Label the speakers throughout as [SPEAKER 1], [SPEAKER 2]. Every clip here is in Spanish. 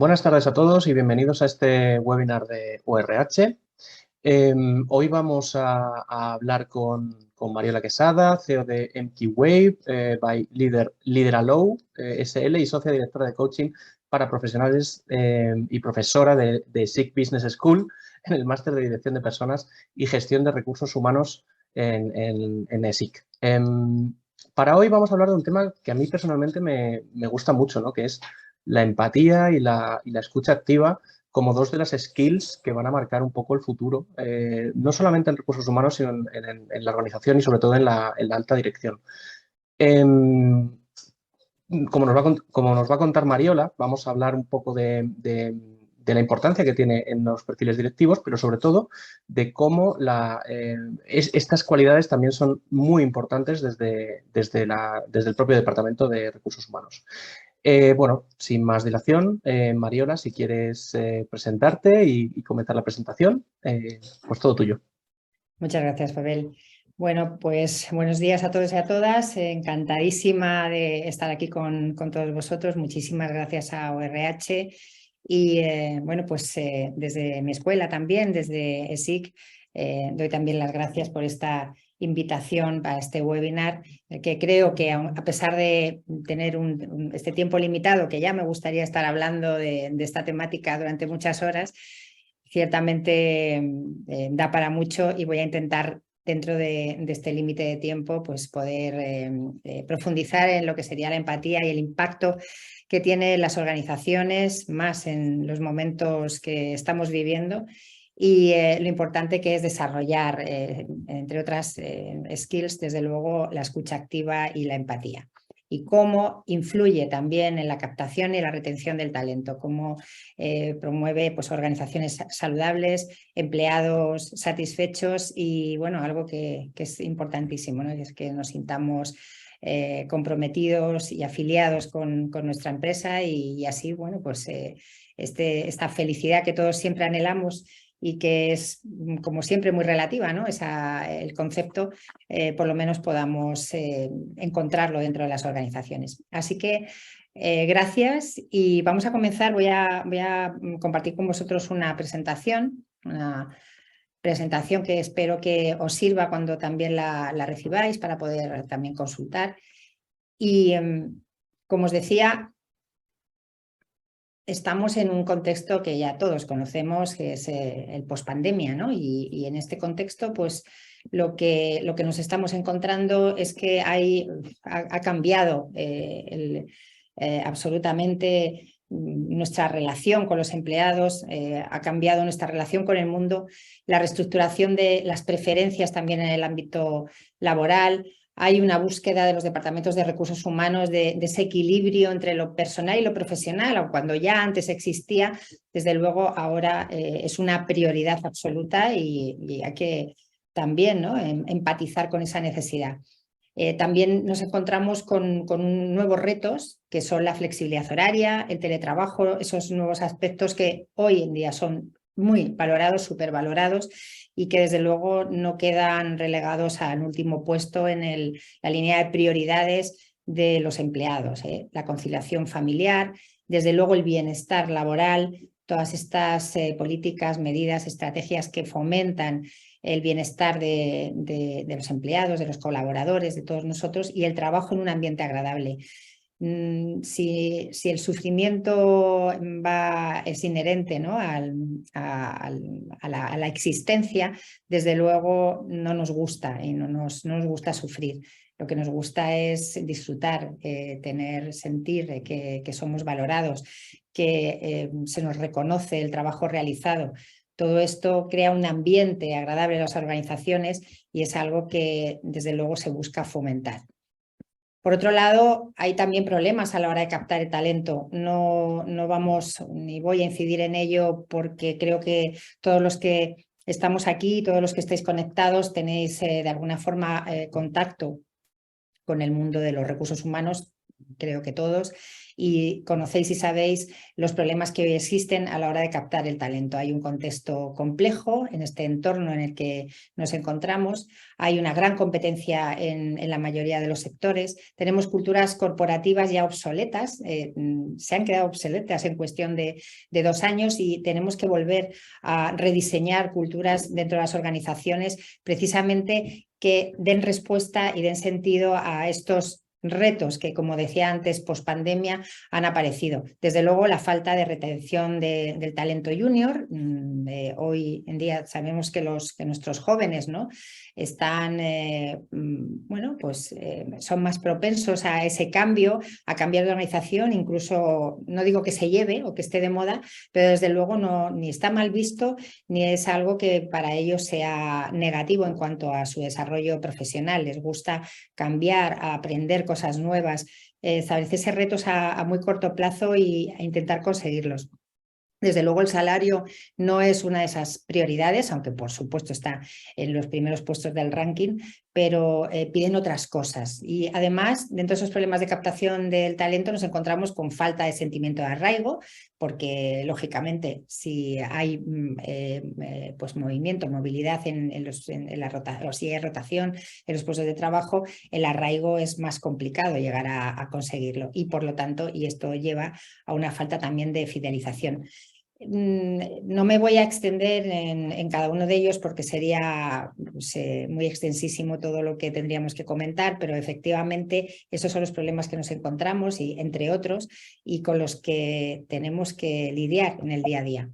[SPEAKER 1] Buenas tardes a todos y bienvenidos a este webinar de ORH. Hoy vamos a hablar con Mariola Quesada, CEO de MQ Wave, by Liderallow, SL y socia directora de coaching para profesionales y profesora de SIG Business School en el máster de dirección de personas y gestión de recursos humanos en ESIC. Para hoy vamos a hablar de un tema que a mí personalmente me gusta mucho, ¿no? Que es la empatía y la escucha activa como dos de las skills que van a marcar un poco el futuro, no solamente en recursos humanos, sino en la organización y sobre todo en la alta dirección. Como nos va a contar Mariola, vamos a hablar un poco de la importancia que tiene en los perfiles directivos, pero sobre todo de cómo estas cualidades también son muy importantes desde el propio Departamento de Recursos Humanos. Bueno, sin más dilación, Mariola, si quieres presentarte y comenzar la presentación, pues todo tuyo.
[SPEAKER 2] Muchas gracias, Pavel. Bueno, pues buenos días a todos y a todas. Encantadísima de estar aquí con todos vosotros. Muchísimas gracias a ORH. Y bueno, pues desde mi escuela también, desde ESIC, doy también las gracias por esta invitación para este webinar, que creo que a pesar de tener este tiempo limitado, que ya me gustaría estar hablando de esta temática durante muchas horas, ciertamente da para mucho y voy a intentar dentro de este límite de tiempo pues poder profundizar en lo que sería la empatía y el impacto que tienen las organizaciones, más en los momentos que estamos viviendo, y lo importante que es desarrollar, entre otras skills, desde luego, la escucha activa y la empatía. Y cómo influye también en la captación y la retención del talento, cómo promueve pues, organizaciones saludables, empleados satisfechos y bueno, algo que es importantísimo, ¿no? Es que nos sintamos comprometidos y afiliados con nuestra empresa y así, bueno, pues esta felicidad que todos siempre anhelamos y que es, como siempre, muy relativa, ¿no? El concepto, por lo menos podamos encontrarlo dentro de las organizaciones. Así que gracias y vamos a comenzar. Voy a compartir con vosotros una presentación que espero que os sirva cuando también la recibáis para poder también consultar. Y como os decía, estamos en un contexto que ya todos conocemos, que es el pospandemia, ¿no? Y en este contexto, pues lo que nos estamos encontrando es que ha cambiado absolutamente nuestra relación con los empleados, ha cambiado nuestra relación con el mundo, la reestructuración de las preferencias también en el ámbito laboral. Hay una búsqueda de los departamentos de recursos humanos de ese equilibrio entre lo personal y lo profesional, aun cuando ya antes existía, desde luego ahora es una prioridad absoluta y hay que también, ¿no?, empatizar con esa necesidad. También nos encontramos con nuevos retos, que son la flexibilidad horaria, el teletrabajo, esos nuevos aspectos que hoy en día son muy valorados, supervalorados, y que desde luego no quedan relegados al último puesto en la línea de prioridades de los empleados. La conciliación familiar, desde luego el bienestar laboral, todas estas políticas, medidas, estrategias que fomentan el bienestar de los empleados, de los colaboradores, de todos nosotros, y el trabajo en un ambiente agradable. Si el sufrimiento es inherente, ¿no?, a la existencia, desde luego no nos gusta y no nos gusta sufrir. Lo que nos gusta es disfrutar, sentir que somos valorados, que se nos reconoce el trabajo realizado. Todo esto crea un ambiente agradable en las organizaciones y es algo que desde luego se busca fomentar. Por otro lado, hay también problemas a la hora de captar el talento. No vamos ni voy a incidir en ello porque creo que todos los que estamos aquí, todos los que estáis conectados, tenéis de alguna forma contacto con el mundo de los recursos humanos, creo que todos, y conocéis y sabéis los problemas que hoy existen a la hora de captar el talento. Hay un contexto complejo en este entorno en el que nos encontramos, hay una gran competencia en la mayoría de los sectores, tenemos culturas corporativas ya obsoletas, se han quedado obsoletas en cuestión de 2 años y tenemos que volver a rediseñar culturas dentro de las organizaciones precisamente que den respuesta y den sentido a estos retos que, como decía antes, pospandemia han aparecido. Desde luego, la falta de retención del talento junior. Hoy en día sabemos que nuestros jóvenes, ¿no?, están, bueno, pues son más propensos a ese cambio, a cambiar de organización, incluso no digo que se lleve o que esté de moda, pero desde luego no, ni está mal visto, ni es algo que para ellos sea negativo en cuanto a su desarrollo profesional. Les gusta cambiar, a aprender cosas nuevas, establecerse retos a muy corto plazo e intentar conseguirlos. Desde luego el salario no es una de esas prioridades, aunque por supuesto está en los primeros puestos del ranking, pero piden otras cosas. Y además, dentro de esos problemas de captación del talento nos encontramos con falta de sentimiento de arraigo, porque lógicamente si hay pues movimiento, movilidad o si hay rotación en los puestos de trabajo, el arraigo es más complicado llegar a conseguirlo. Y por lo tanto, y esto lleva a una falta también de fidelización. No me voy a extender en cada uno de ellos porque sería pues, muy extensísimo todo lo que tendríamos que comentar, pero efectivamente esos son los problemas que nos encontramos, y entre otros, y con los que tenemos que lidiar en el día a día.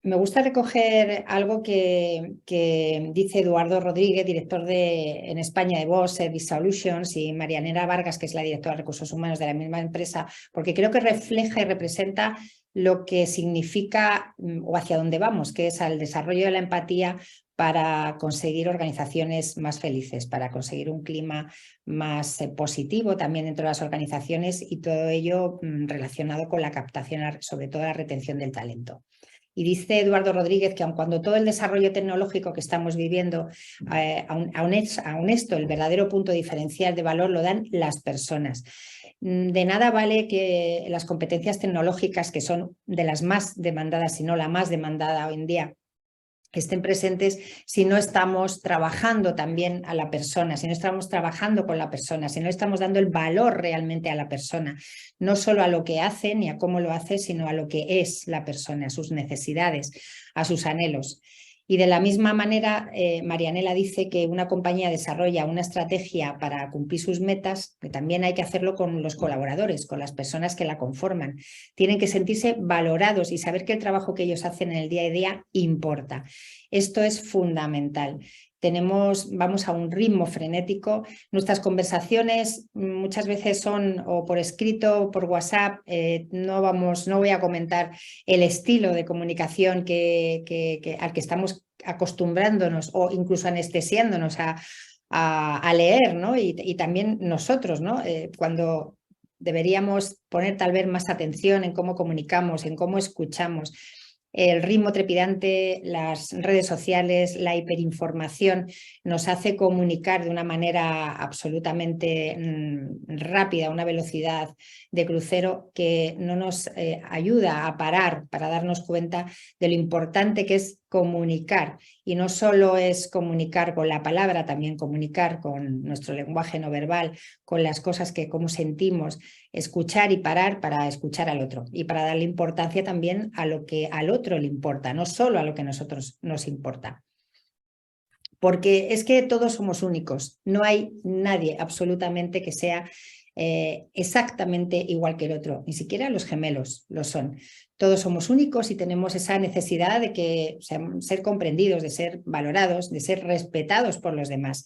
[SPEAKER 2] Me gusta recoger algo que dice Eduardo Rodríguez, director en España de Bosch Service Solutions, y Marianela Vargas, que es la directora de Recursos Humanos de la misma empresa, porque creo que refleja y representa lo que significa o hacia dónde vamos, que es al desarrollo de la empatía para conseguir organizaciones más felices, para conseguir un clima más positivo también dentro de las organizaciones, y todo ello relacionado con la captación, sobre todo la retención del talento. Y dice Eduardo Rodríguez que aun cuando todo el desarrollo tecnológico que estamos viviendo, aun esto, el verdadero punto diferencial de valor lo dan las personas. De nada vale que las competencias tecnológicas, que son de las más demandadas, si no la más demandada hoy en día, estén presentes si no estamos trabajando también a la persona, si no estamos trabajando con la persona, si no estamos dando el valor realmente a la persona, no solo a lo que hace ni a cómo lo hace, sino a lo que es la persona, a sus necesidades, a sus anhelos. Y de la misma manera, Marianela dice que una compañía desarrolla una estrategia para cumplir sus metas, que también hay que hacerlo con los colaboradores, con las personas que la conforman. Tienen que sentirse valorados y saber que el trabajo que ellos hacen en el día a día importa. Esto es fundamental. Vamos a un ritmo frenético. Nuestras conversaciones muchas veces son o por escrito, por WhatsApp. No voy a comentar el estilo de comunicación al que estamos acostumbrándonos o incluso anestesiándonos a leer, ¿no? Y también nosotros, ¿no? Cuando deberíamos poner tal vez más atención en cómo comunicamos, en cómo escuchamos. El ritmo trepidante, las redes sociales, la hiperinformación nos hace comunicar de una manera absolutamente rápida, a una velocidad de crucero que no nos ayuda a parar para darnos cuenta de lo importante que es comunicar. Y no solo es comunicar con la palabra, también comunicar con nuestro lenguaje no verbal, con las cosas cómo sentimos, escuchar y parar para escuchar al otro y para darle importancia también a lo que al otro le importa, no solo a lo que a nosotros nos importa. Porque es que todos somos únicos, no hay nadie absolutamente que sea exactamente igual que el otro, ni siquiera los gemelos lo son. Todos somos únicos y tenemos esa necesidad de ser comprendidos, de ser valorados, de ser respetados por los demás.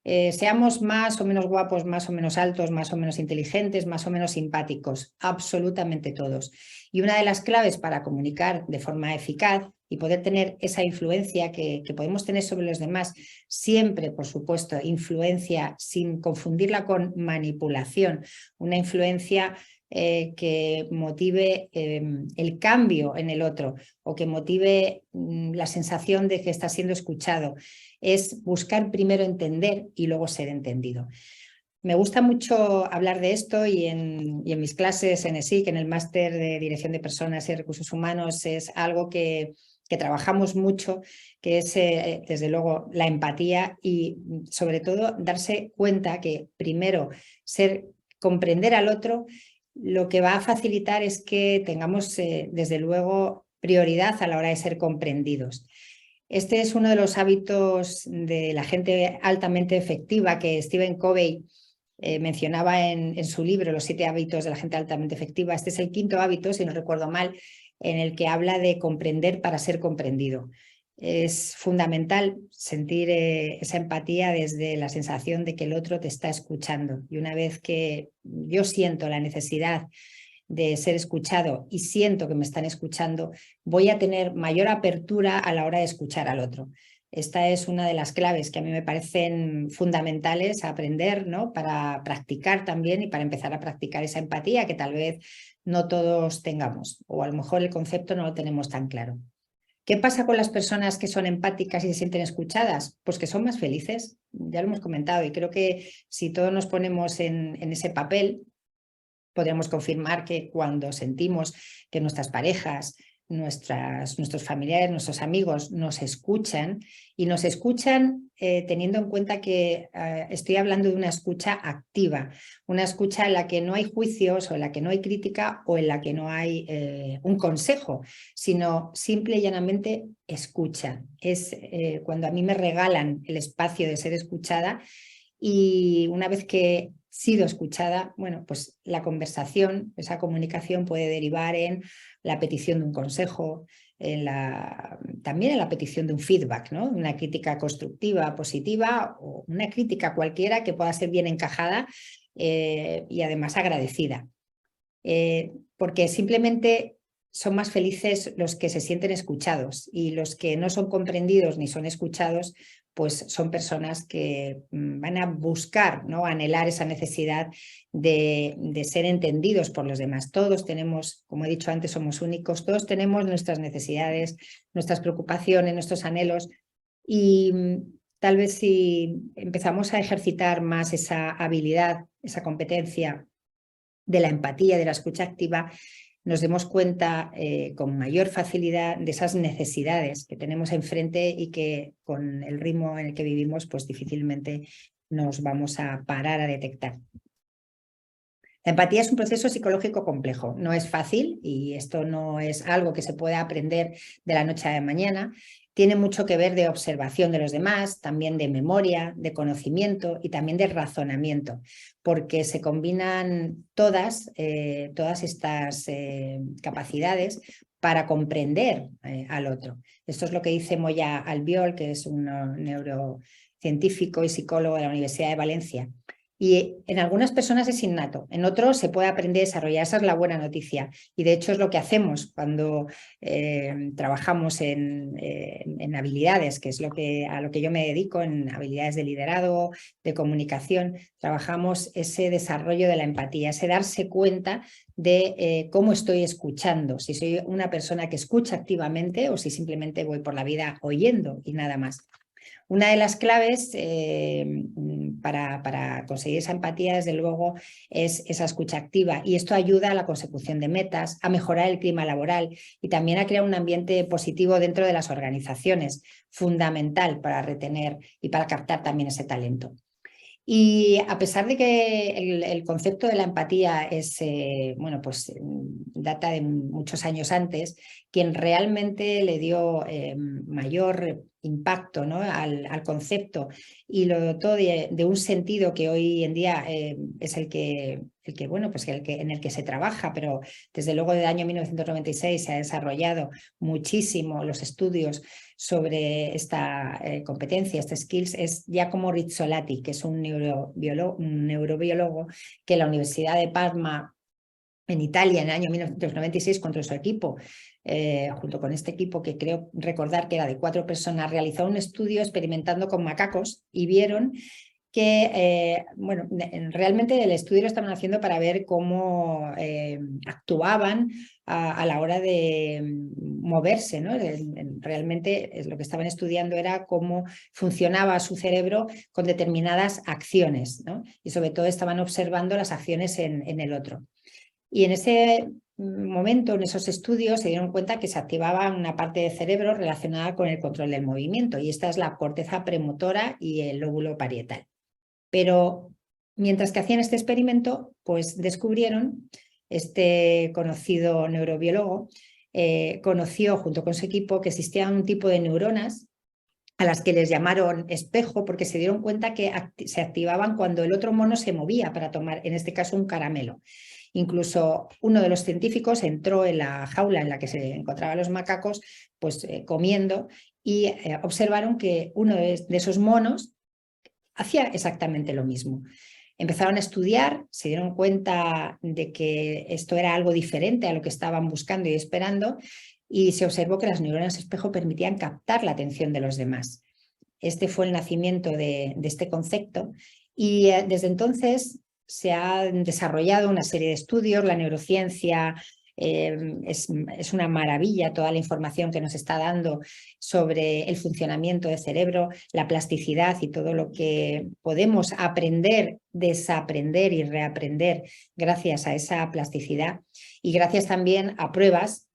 [SPEAKER 2] Seamos más o menos guapos, más o menos altos, más o menos inteligentes, más o menos simpáticos, absolutamente todos. Y una de las claves para comunicar de forma eficaz y poder tener esa influencia que podemos tener sobre los demás, siempre, por supuesto, influencia sin confundirla con manipulación, una influencia que motive el cambio en el otro o que motive la sensación de que está siendo escuchado. Es buscar primero entender y luego ser entendido. Me gusta mucho hablar de esto y en mis clases en ESIC, en el máster de Dirección de Personas y Recursos Humanos, es algo que trabajamos mucho, que es desde luego la empatía y sobre todo darse cuenta que primero comprender al otro lo que va a facilitar es que tengamos desde luego prioridad a la hora de ser comprendidos. Este es uno de los hábitos de la gente altamente efectiva que Stephen Covey mencionaba en su libro Los 7 hábitos de la gente altamente efectiva. Este es el 5.º hábito, si no recuerdo mal, en el que habla de comprender para ser comprendido. Es fundamental sentir esa empatía desde la sensación de que el otro te está escuchando. Y una vez que yo siento la necesidad de ser escuchado y siento que me están escuchando, voy a tener mayor apertura a la hora de escuchar al otro. Esta es una de las claves que a mí me parecen fundamentales a aprender, ¿no? Para practicar también y para empezar a practicar esa empatía que tal vez no todos tengamos, o a lo mejor el concepto no lo tenemos tan claro. ¿Qué pasa con las personas que son empáticas y se sienten escuchadas? Pues que son más felices, ya lo hemos comentado, y creo que si todos nos ponemos en ese papel, podemos confirmar que cuando sentimos que nuestras parejas, nuestros familiares, nuestros amigos nos escuchan y nos escuchan teniendo en cuenta que estoy hablando de una escucha activa, una escucha en la que no hay juicios o en la que no hay crítica o en la que no hay un consejo, sino simple y llanamente escucha. Es cuando a mí me regalan el espacio de ser escuchada y una vez que he sido escuchada, bueno, pues la conversación, esa comunicación puede derivar en la petición de un consejo, también en la petición de un feedback, ¿no? Una crítica constructiva, positiva o una crítica cualquiera que pueda ser bien encajada y además agradecida. Porque simplemente son más felices los que se sienten escuchados y los que no son comprendidos ni son escuchados, pues son personas que van a buscar, ¿no? Anhelar esa necesidad de ser entendidos por los demás. Todos tenemos, como he dicho antes, somos únicos, todos tenemos nuestras necesidades, nuestras preocupaciones, nuestros anhelos y tal vez si empezamos a ejercitar más esa habilidad, esa competencia de la empatía, de la escucha activa, nos demos cuenta con mayor facilidad de esas necesidades que tenemos enfrente y que con el ritmo en el que vivimos pues difícilmente nos vamos a parar a detectar. La empatía es un proceso psicológico complejo, no es fácil y esto no es algo que se pueda aprender de la noche a la mañana. Tiene mucho que ver de observación de los demás, también de memoria, de conocimiento y también de razonamiento, porque se combinan todas estas capacidades para comprender al otro. Esto es lo que dice Moya Albiol, que es un neurocientífico y psicólogo de la Universidad de Valencia. Y en algunas personas es innato, en otros se puede aprender a desarrollar. Esa es la buena noticia. Y de hecho es lo que hacemos cuando trabajamos en habilidades, que es a lo que yo me dedico, en habilidades de liderazgo, de comunicación. Trabajamos ese desarrollo de la empatía, ese darse cuenta de cómo estoy escuchando, si soy una persona que escucha activamente o si simplemente voy por la vida oyendo y nada más. Una de las claves para conseguir esa empatía, desde luego, es esa escucha activa y esto ayuda a la consecución de metas, a mejorar el clima laboral y también a crear un ambiente positivo dentro de las organizaciones, fundamental para retener y para captar también ese talento. Y a pesar de que el concepto de la empatía es, bueno, pues data de muchos años antes, quien realmente le dio mayor impacto, ¿no? al concepto y lo dotó de un sentido que hoy en día es bueno, pues en el que se trabaja, pero desde luego desde el año 1996 se ha desarrollado muchísimo los estudios sobre esta competencia, este skills, es Giacomo Rizzolatti, que es un neurobiólogo que en la Universidad de Parma en Italia en el año 1996 contra su equipo, junto con este equipo que creo recordar que era de 4 personas, realizó un estudio experimentando con macacos y vieron que, bueno, realmente el estudio lo estaban haciendo para ver cómo actuaban a la hora de moverse, ¿no? Realmente lo que estaban estudiando era cómo funcionaba su cerebro con determinadas acciones, ¿no? Y sobre todo estaban observando las acciones en el otro. Y en ese momento, en esos estudios, se dieron cuenta que se activaba una parte del cerebro relacionada con el control del movimiento, y esta es la corteza premotora y el lóbulo parietal. Pero mientras que hacían este experimento, pues descubrieron, este conocido neurobiólogo, conoció junto con su equipo que existía un tipo de neuronas a las que les llamaron espejo, porque se dieron cuenta que se activaban cuando el otro mono se movía para tomar, en este caso, un caramelo. Incluso uno de los científicos entró en la jaula en la que se encontraban los macacos, pues comiendo, y observaron que uno de esos monos hacía exactamente lo mismo. Empezaron a estudiar, se dieron cuenta de que esto era algo diferente a lo que estaban buscando y esperando, y se observó que las neuronas espejo permitían captar la atención de los demás. Este fue el nacimiento de este concepto, y desde entonces se han desarrollado una serie de estudios. La neurociencia es una maravilla, toda la información que nos está dando sobre el funcionamiento del cerebro, la plasticidad y todo lo que podemos aprender, desaprender y reaprender gracias a esa plasticidad, y gracias también a pruebas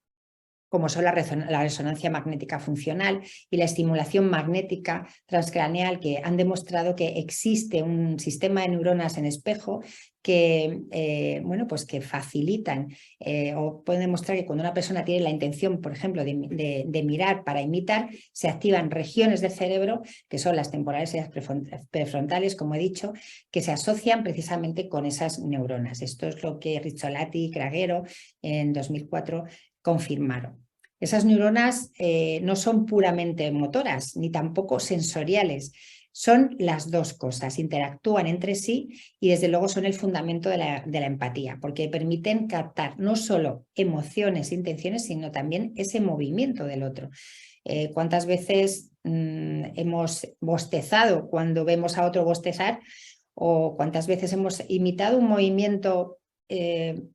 [SPEAKER 2] como son la resonancia magnética funcional y la estimulación magnética transcraneal, que han demostrado que existe un sistema de neuronas en espejo que, bueno, pues que facilitan o pueden demostrar que cuando una persona tiene la intención, por ejemplo, de mirar para imitar, se activan regiones del cerebro, que son las temporales y las prefrontales, como he dicho, que se asocian precisamente con esas neuronas. Esto es lo que Rizzolatti y Craghero en 2004 confirmaron. Esas neuronas no son puramente motoras ni tampoco sensoriales, son las dos cosas, interactúan entre sí y desde luego son el fundamento de la empatía, porque permiten captar no solo emociones e intenciones, sino también ese movimiento del otro. ¿Cuántas veces hemos bostezado cuando vemos a otro bostezar? ¿O cuántas veces hemos imitado un movimiento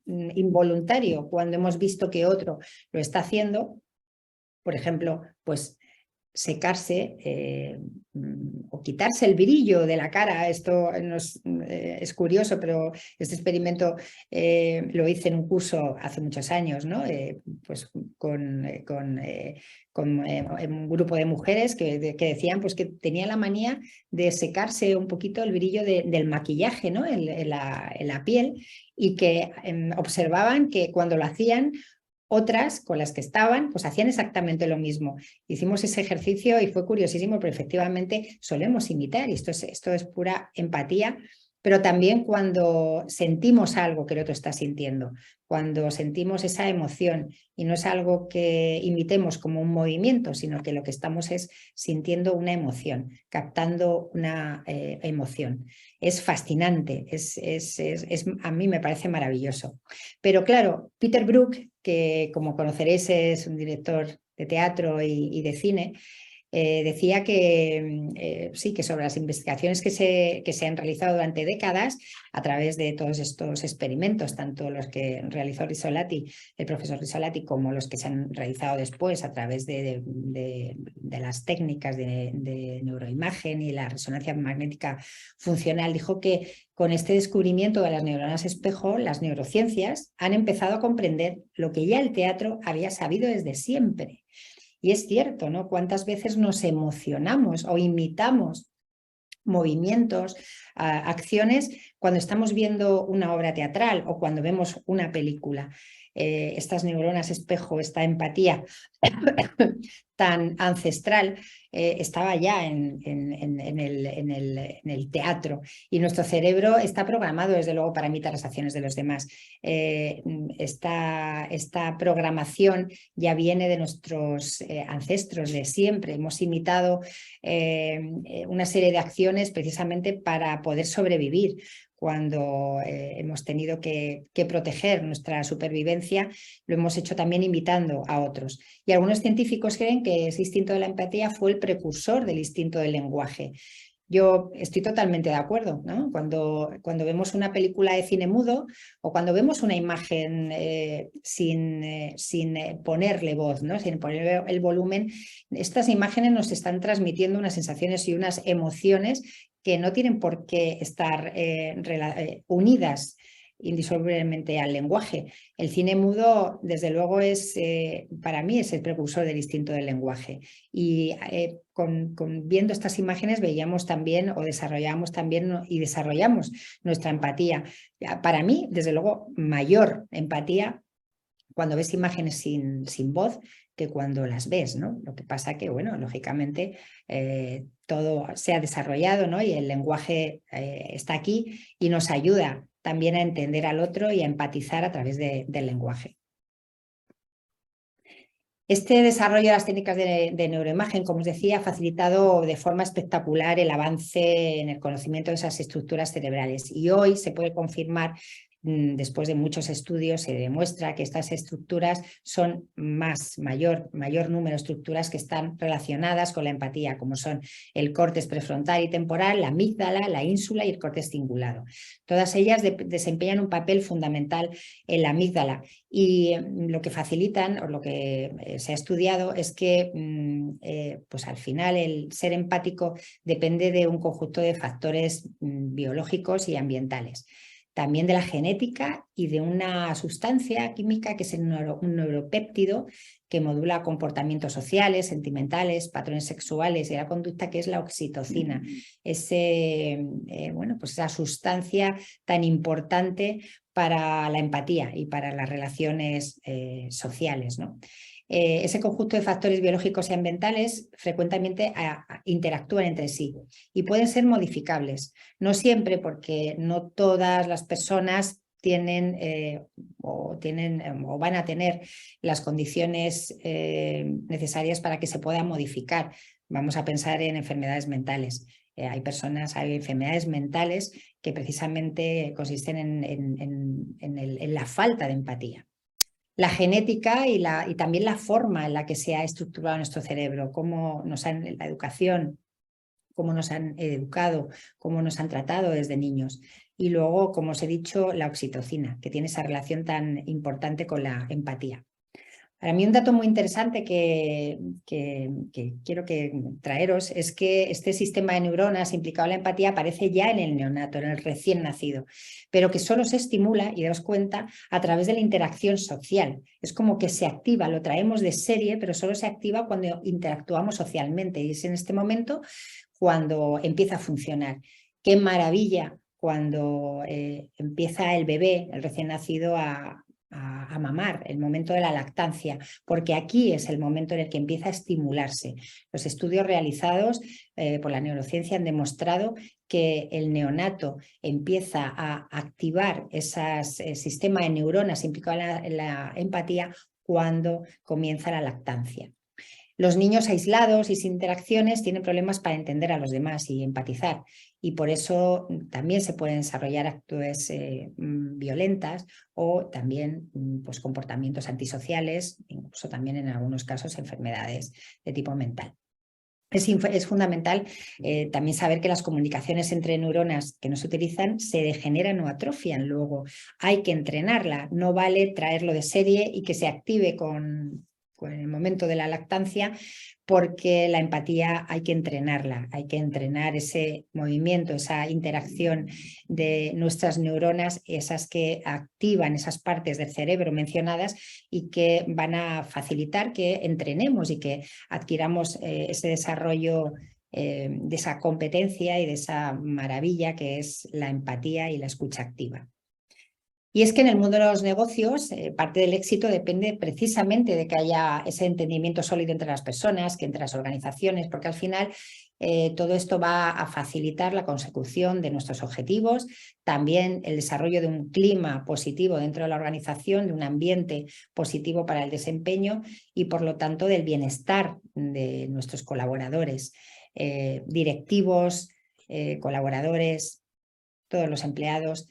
[SPEAKER 2] involuntario cuando hemos visto que otro lo está haciendo? Por ejemplo, pues secarse o quitarse el brillo de la cara. Esto es curioso, pero este experimento lo hice en un curso hace muchos años, ¿no? Pues con un grupo de mujeres que decían pues, que tenía la manía de secarse un poquito el brillo del maquillaje, ¿no? en la piel, y que observaban que cuando lo hacían, otras con las que estaban, pues hacían exactamente lo mismo. Hicimos ese ejercicio y fue curiosísimo, pero efectivamente solemos imitar, y esto es pura empatía, pero también cuando sentimos algo que el otro está sintiendo, cuando sentimos esa emoción, y no es algo que imitemos como un movimiento, sino que lo que estamos es sintiendo una emoción, captando una emoción. Es fascinante, a mí me parece maravilloso. Pero claro, Peter Brook, que como conoceréis es un director de teatro y de cine, decía que sí, que sobre las investigaciones que se han realizado durante décadas a través de todos estos experimentos, tanto los que realizó Rizzolatti, el profesor Rizzolatti, como los que se han realizado después a través de las técnicas de neuroimagen y la resonancia magnética funcional, dijo que con este descubrimiento de las neuronas espejo, las neurociencias han empezado a comprender lo que ya el teatro había sabido desde siempre. Y es cierto, ¿no? ¿Cuántas veces nos emocionamos o imitamos movimientos, acciones cuando estamos viendo una obra teatral o cuando vemos una película? Estas neuronas espejo, esta empatía tan ancestral estaba ya en el teatro, y nuestro cerebro está programado desde luego para imitar las acciones de los demás. Esta programación ya viene de nuestros ancestros de siempre. Hemos imitado una serie de acciones precisamente para poder sobrevivir. Cuando hemos tenido que proteger nuestra supervivencia, lo hemos hecho también imitando a otros. Y algunos científicos creen que ese instinto de la empatía fue el precursor del instinto del lenguaje. Yo estoy totalmente de acuerdo, ¿no? Cuando vemos una película de cine mudo o cuando vemos una imagen sin ponerle voz, ¿no? Sin ponerle el volumen, estas imágenes nos están transmitiendo unas sensaciones y unas emociones que no tienen por qué estar unidas indisolublemente al lenguaje. El cine mudo, desde luego, para mí es el precursor del instinto del lenguaje. Y viendo estas imágenes veíamos también o desarrollamos también y desarrollamos nuestra empatía. Para mí, desde luego, mayor empatía cuando ves imágenes sin voz que cuando las ves, ¿no? Lo que pasa que, bueno, lógicamente todo se ha desarrollado, ¿no? Y el lenguaje está aquí y nos ayuda también a entender al otro y a empatizar a través del lenguaje. Este desarrollo de las técnicas de neuroimagen, como os decía, ha facilitado de forma espectacular el avance en el conocimiento de esas estructuras cerebrales. Y hoy se puede confirmar, después de muchos estudios, se demuestra que estas estructuras son mayor número de estructuras que están relacionadas con la empatía, como son el córtex prefrontal y temporal, la amígdala, la ínsula y el córtex cingulado. Todas ellas desempeñan un papel fundamental en la amígdala y lo que facilitan o lo que se ha estudiado es que pues al final el ser empático depende de un conjunto de factores biológicos y ambientales. También de la genética y de una sustancia química que es un neuropéptido que modula comportamientos sociales, sentimentales, patrones sexuales y la conducta, que es la oxitocina. Bueno, pues esa sustancia tan importante para la empatía y para las relaciones sociales, ¿no? Ese conjunto de factores biológicos y ambientales frecuentemente interactúan entre sí y pueden ser modificables. No siempre, porque no todas las personas tienen o van a tener las condiciones necesarias para que se puedan modificar. Vamos a pensar en enfermedades mentales. Hay enfermedades mentales que precisamente consisten en la falta de empatía. La genética y también la forma en la que se ha estructurado nuestro cerebro, la educación, cómo nos han educado, cómo nos han tratado desde niños. Y luego, como os he dicho, la oxitocina, que tiene esa relación tan importante con la empatía. Para mí un dato muy interesante que quiero traeros es que este sistema de neuronas implicado en la empatía aparece ya en el neonato, en el recién nacido, pero que solo se estimula, y daos cuenta, a través de la interacción social. Es como que se activa, lo traemos de serie, pero solo se activa cuando interactuamos socialmente y es en este momento cuando empieza a funcionar. ¡Qué maravilla cuando empieza el bebé, el recién nacido, a mamar, el momento de la lactancia, porque aquí es el momento en el que empieza a estimularse. Los estudios realizados por la neurociencia han demostrado que el neonato empieza a activar ese sistema de neuronas implicado en la empatía cuando comienza la lactancia. Los niños aislados y sin interacciones tienen problemas para entender a los demás y empatizar, y por eso también se pueden desarrollar actitudes violentas o también pues, comportamientos antisociales, incluso también en algunos casos enfermedades de tipo mental. Es fundamental también saber que las comunicaciones entre neuronas que no se utilizan se degeneran o atrofian. Luego hay que entrenarla, no vale traerlo de serie y que se active con el momento de la lactancia, porque la empatía hay que entrenarla, hay que entrenar ese movimiento, esa interacción de nuestras neuronas, esas que activan esas partes del cerebro mencionadas y que van a facilitar que entrenemos y que adquiramos ese desarrollo de esa competencia y de esa maravilla que es la empatía y la escucha activa. Y es que en el mundo de los negocios parte del éxito depende precisamente de que haya ese entendimiento sólido entre las personas, que entre las organizaciones, porque al final todo esto va a facilitar la consecución de nuestros objetivos, también el desarrollo de un clima positivo dentro de la organización, de un ambiente positivo para el desempeño y por lo tanto del bienestar de nuestros colaboradores, directivos, colaboradores, todos los empleados.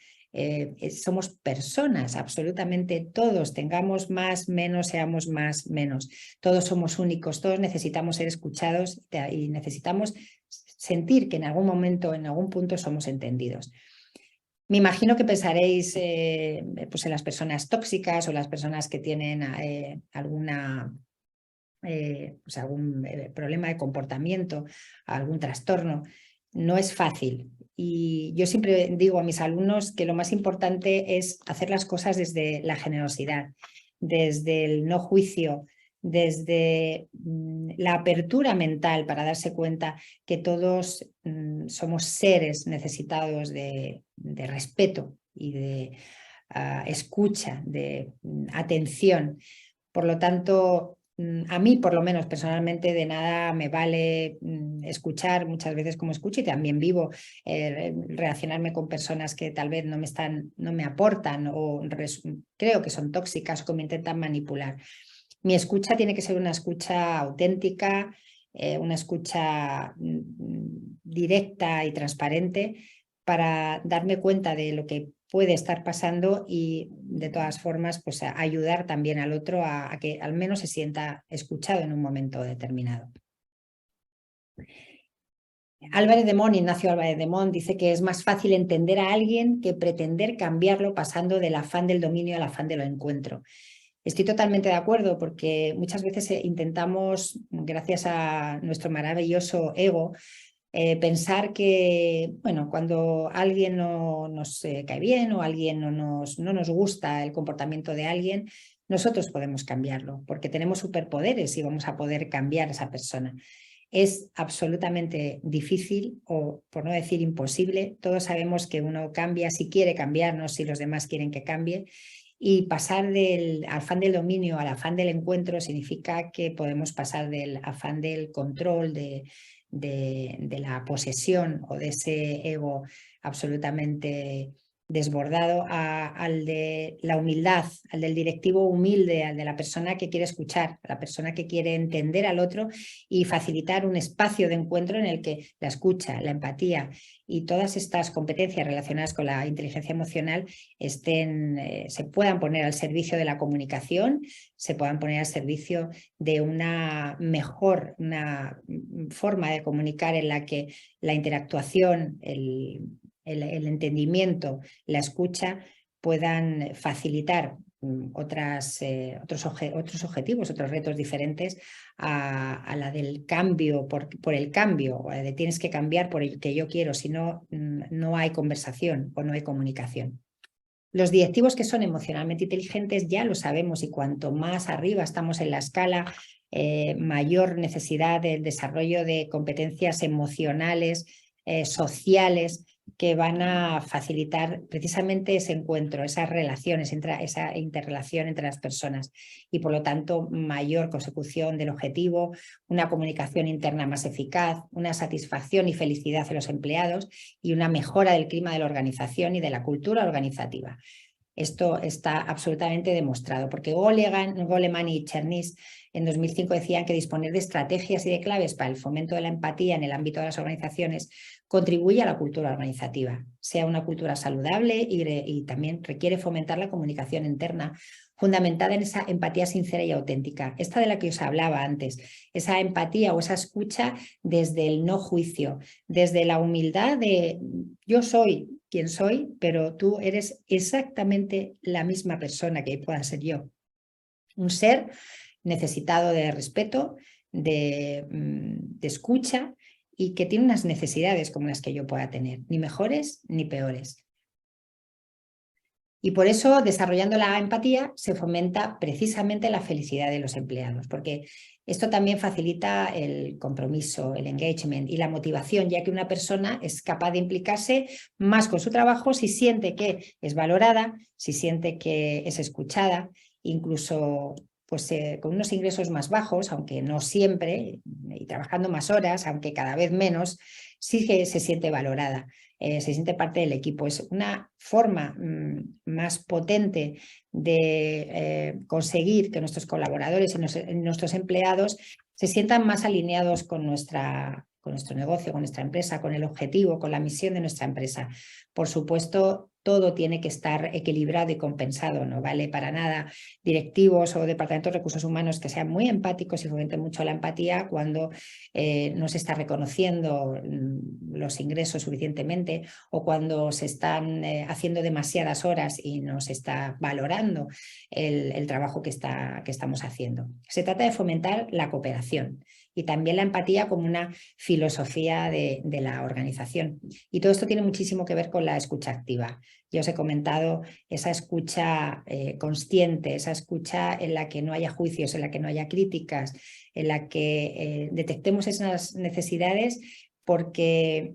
[SPEAKER 2] Somos personas, absolutamente todos, tengamos más, menos, seamos más, menos. Todos somos únicos, todos necesitamos ser escuchados y necesitamos sentir que en algún momento, en algún punto somos entendidos. Me imagino que pensaréis pues en las personas tóxicas o las personas que tienen algún problema de comportamiento, algún trastorno. No es fácil. Y yo siempre digo a mis alumnos que lo más importante es hacer las cosas desde la generosidad, desde el no juicio, desde la apertura mental para darse cuenta que todos somos seres necesitados de respeto y de escucha, de atención. Por lo tanto, a mí, por lo menos personalmente, de nada me vale escuchar muchas veces como escucho, y también vivo relacionarme con personas que tal vez no me aportan o creo que son tóxicas o que me intentan manipular. Mi escucha tiene que ser una escucha auténtica, una escucha directa y transparente para darme cuenta de lo que puede estar pasando y de todas formas pues ayudar también al otro a que al menos se sienta escuchado en un momento determinado. Ignacio Álvarez de Mont dice que es más fácil entender a alguien que pretender cambiarlo pasando del afán del dominio al afán del encuentro. Estoy totalmente de acuerdo, porque muchas veces intentamos, gracias a nuestro maravilloso ego, pensar que, bueno, cuando alguien no nos cae bien o alguien no nos gusta el comportamiento de alguien, nosotros podemos cambiarlo, porque tenemos superpoderes y vamos a poder cambiar a esa persona. Es absolutamente difícil, o por no decir imposible. Todos sabemos que uno cambia si quiere cambiarnos, si los demás quieren que cambie. Y pasar del afán del dominio al afán del encuentro significa que podemos pasar del afán del control, de la posesión o de ese ego absolutamente desbordado al de la humildad, al del directivo humilde, al de la persona que quiere escuchar, a la persona que quiere entender al otro y facilitar un espacio de encuentro en el que la escucha, la empatía y todas estas competencias relacionadas con la inteligencia emocional se puedan poner al servicio de la comunicación, se puedan poner al servicio de una forma de comunicar en la que la interactuación, el entendimiento, la escucha puedan facilitar otros objetivos, otros retos diferentes a la del cambio por el cambio, de tienes que cambiar por el que yo quiero, si no, no hay conversación o no hay comunicación. Los directivos que son emocionalmente inteligentes ya lo sabemos, y cuanto más arriba estamos en la escala, mayor necesidad del desarrollo de competencias emocionales, sociales, que van a facilitar precisamente ese encuentro, esas relaciones, esa interrelación entre las personas, y por lo tanto mayor consecución del objetivo, una comunicación interna más eficaz, una satisfacción y felicidad de los empleados y una mejora del clima de la organización y de la cultura organizativa. Esto está absolutamente demostrado, porque Goleman y Chernis en 2005 decían que disponer de estrategias y de claves para el fomento de la empatía en el ámbito de las organizaciones contribuye a la cultura organizativa, sea una cultura saludable y también requiere fomentar la comunicación interna fundamentada en esa empatía sincera y auténtica. Esta de la que os hablaba antes, esa empatía o esa escucha desde el no juicio, desde la humildad de yo soy quien soy, pero tú eres exactamente la misma persona que pueda ser yo. Un ser necesitado de respeto, de escucha, y que tiene unas necesidades como las que yo pueda tener, ni mejores ni peores. Y por eso, desarrollando la empatía, se fomenta precisamente la felicidad de los empleados, porque esto también facilita el compromiso, el engagement y la motivación, ya que una persona es capaz de implicarse más con su trabajo si siente que es valorada, si siente que es escuchada, incluso pues, con unos ingresos más bajos, aunque no siempre, y trabajando más horas, aunque cada vez menos, sí que se siente valorada. Se siente parte del equipo. Es una forma más potente de conseguir que nuestros colaboradores y nuestros empleados se sientan más alineados con nuestra nuestro negocio, con nuestra empresa, con el objetivo, con la misión de nuestra empresa. Por supuesto, todo tiene que estar equilibrado y compensado, no vale para nada directivos o departamentos de recursos humanos que sean muy empáticos y fomenten mucho la empatía cuando no se está reconociendo los ingresos suficientemente o cuando se están haciendo demasiadas horas y no se está valorando el trabajo que estamos haciendo. Se trata de fomentar la cooperación y también la empatía como una filosofía de la organización. Y todo esto tiene muchísimo que ver con la escucha activa. Yo os he comentado esa escucha consciente, esa escucha en la que no haya juicios, en la que no haya críticas, en la que detectemos esas necesidades, porque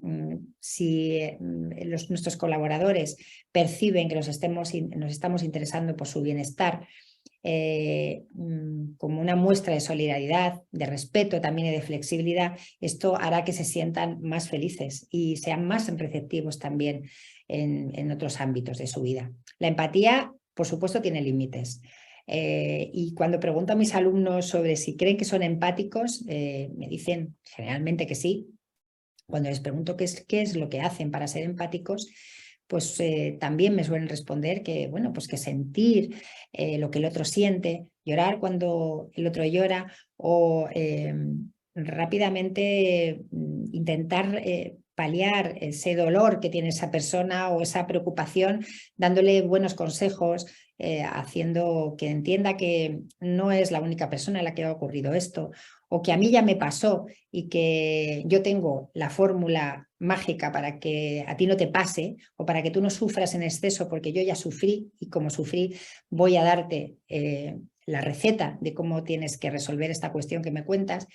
[SPEAKER 2] si nuestros colaboradores perciben que nos estamos interesando por su bienestar, como una muestra de solidaridad, de respeto también y de flexibilidad, esto hará que se sientan más felices y sean más receptivos también en otros ámbitos de su vida. La empatía, por supuesto, tiene límites. Y cuando pregunto a mis alumnos sobre si creen que son empáticos, me dicen generalmente que sí. Cuando les pregunto qué es lo que hacen para ser empáticos, pues también me suelen responder que, bueno, pues que sentir lo que el otro siente, llorar cuando el otro llora o rápidamente intentar paliar ese dolor que tiene esa persona o esa preocupación, dándole buenos consejos, haciendo que entienda que no es la única persona a la que ha ocurrido esto, o que a mí ya me pasó y que yo tengo la fórmula mágica para que a ti no te pase o para que tú no sufras en exceso, porque yo ya sufrí y como sufrí voy a darte la receta de cómo tienes que resolver esta cuestión que me cuentas.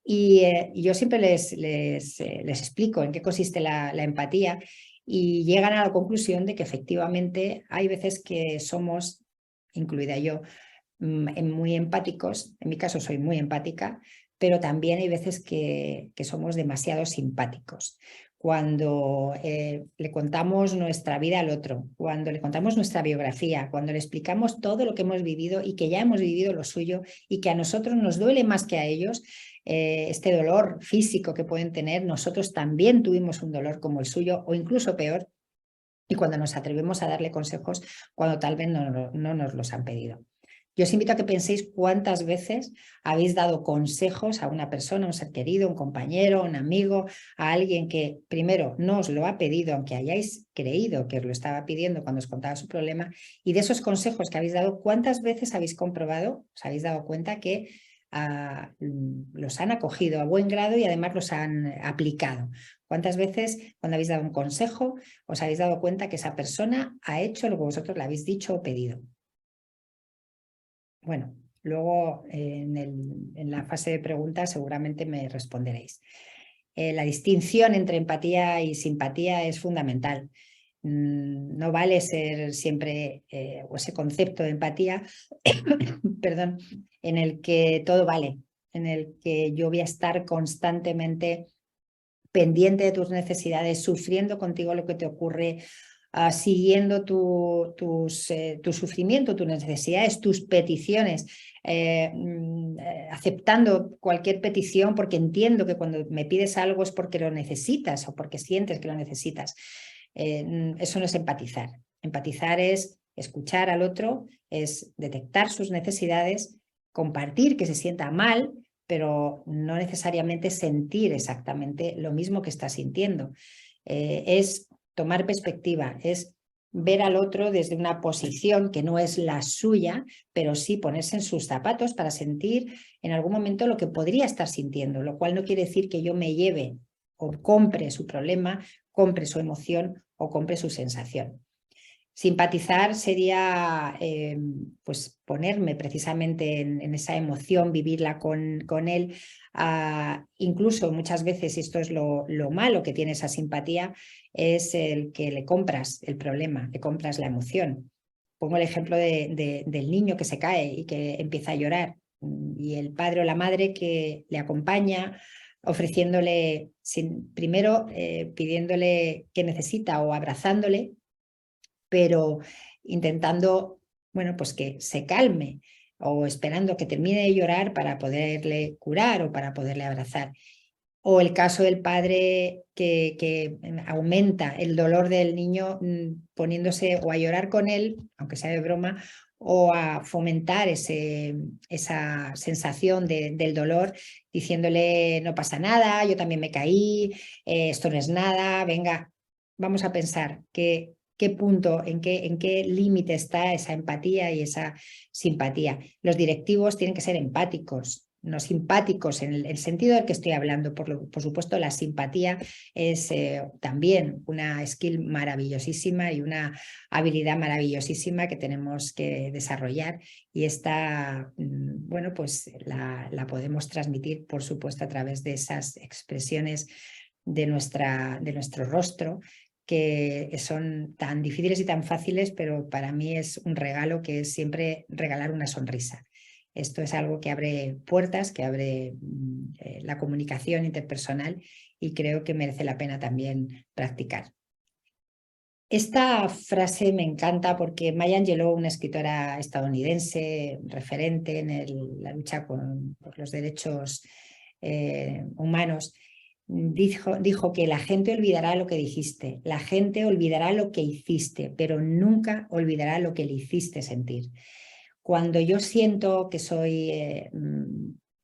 [SPEAKER 2] Y yo siempre les explico en qué consiste la empatía y llegan a la conclusión de que efectivamente hay veces que somos, incluida yo, muy empáticos. En mi caso soy muy empática, pero también hay veces que somos demasiado simpáticos. Cuando le contamos nuestra vida al otro, cuando le contamos nuestra biografía, cuando le explicamos todo lo que hemos vivido y que ya hemos vivido lo suyo y que a nosotros nos duele más que a ellos, este dolor físico que pueden tener, nosotros también tuvimos un dolor como el suyo o incluso peor, y cuando nos atrevemos a darle consejos cuando tal vez no nos los han pedido. Yo os invito a que penséis cuántas veces habéis dado consejos a una persona, a un ser querido, un compañero, un amigo, a alguien que primero no os lo ha pedido, aunque hayáis creído que os lo estaba pidiendo cuando os contaba su problema, y de esos consejos que habéis dado, ¿cuántas veces habéis comprobado, os habéis dado cuenta que los han acogido a buen grado y además los han aplicado? ¿Cuántas veces cuando habéis dado un consejo os habéis dado cuenta que esa persona ha hecho lo que vosotros le habéis dicho o pedido? Bueno, luego en la fase de preguntas seguramente me responderéis. La distinción entre empatía y simpatía es fundamental. No vale ser siempre o ese concepto de empatía, perdón, en el que todo vale, en el que yo voy a estar constantemente pendiente de tus necesidades, sufriendo contigo lo que te ocurre, siguiendo tu sufrimiento, tus necesidades, tus peticiones, aceptando cualquier petición porque entiendo que cuando me pides algo es porque lo necesitas o porque sientes que lo necesitas. Eso no es empatizar. Empatizar es escuchar al otro, es detectar sus necesidades, compartir que se sienta mal, pero no necesariamente sentir exactamente lo mismo que está sintiendo. Es tomar perspectiva, es ver al otro desde una posición que no es la suya, pero sí ponerse en sus zapatos para sentir en algún momento lo que podría estar sintiendo, lo cual no quiere decir que yo me lleve o compre su problema, compre su emoción o compre su sensación. Simpatizar sería pues ponerme precisamente en esa emoción, vivirla con él. Incluso muchas veces, y esto es lo malo que tiene esa simpatía, es el que le compras el problema, le compras la emoción. Pongo el ejemplo del niño que se cae y que empieza a llorar y el padre o la madre que le acompaña ofreciéndole, primero pidiéndole qué necesita o abrazándole, pero intentando, bueno, pues que se calme o esperando que termine de llorar para poderle curar o para poderle abrazar. O el caso del padre que aumenta el dolor del niño poniéndose o a llorar con él, aunque sea de broma, o a fomentar esa sensación del dolor, diciéndole no pasa nada, yo también me caí, esto no es nada, venga, vamos a pensar qué punto, en qué límite está esa empatía y esa simpatía. Los directivos tienen que ser empáticos, no simpáticos en el sentido del que estoy hablando. Por supuesto, la simpatía es también una skill maravillosísima y una habilidad maravillosísima que tenemos que desarrollar, y esta, bueno, pues la podemos transmitir, por supuesto, a través de esas expresiones de nuestro rostro, que son tan difíciles y tan fáciles, pero para mí es un regalo, que es siempre regalar una sonrisa. Esto es algo que abre puertas, que abre la comunicación interpersonal, y creo que merece la pena también practicar. Esta frase me encanta porque Maya Angelou, una escritora estadounidense referente en la lucha por los derechos humanos, dijo que la gente olvidará lo que dijiste, la gente olvidará lo que hiciste, pero nunca olvidará lo que le hiciste sentir. Cuando yo siento que soy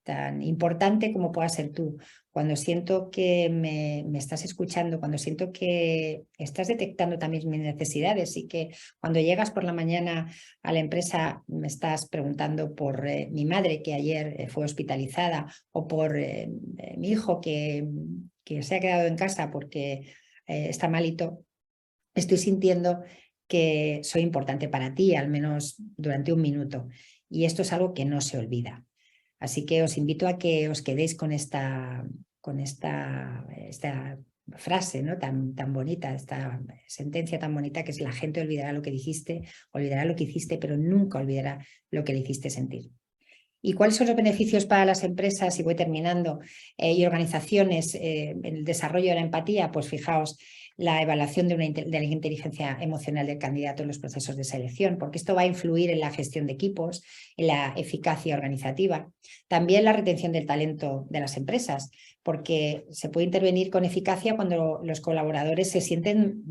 [SPEAKER 2] tan importante como puedas ser tú, cuando siento que me estás escuchando, cuando siento que estás detectando también mis necesidades, y que cuando llegas por la mañana a la empresa me estás preguntando por mi madre, que ayer fue hospitalizada, o por mi hijo que se ha quedado en casa porque está malito, estoy sintiendo que soy importante para ti, al menos durante un minuto. Y esto es algo que no se olvida. Así que os invito a que os quedéis con esta frase, ¿no? tan bonita, esta sentencia tan bonita, que es: la gente olvidará lo que dijiste, olvidará lo que hiciste, pero nunca olvidará lo que le hiciste sentir. ¿Y cuáles son los beneficios para las empresas? Y voy terminando. Y organizaciones en el desarrollo de la empatía. Pues fijaos, la evaluación de la inteligencia emocional del candidato en los procesos de selección, porque esto va a influir en la gestión de equipos, en la eficacia organizativa. También la retención del talento de las empresas, porque se puede intervenir con eficacia cuando los colaboradores se sienten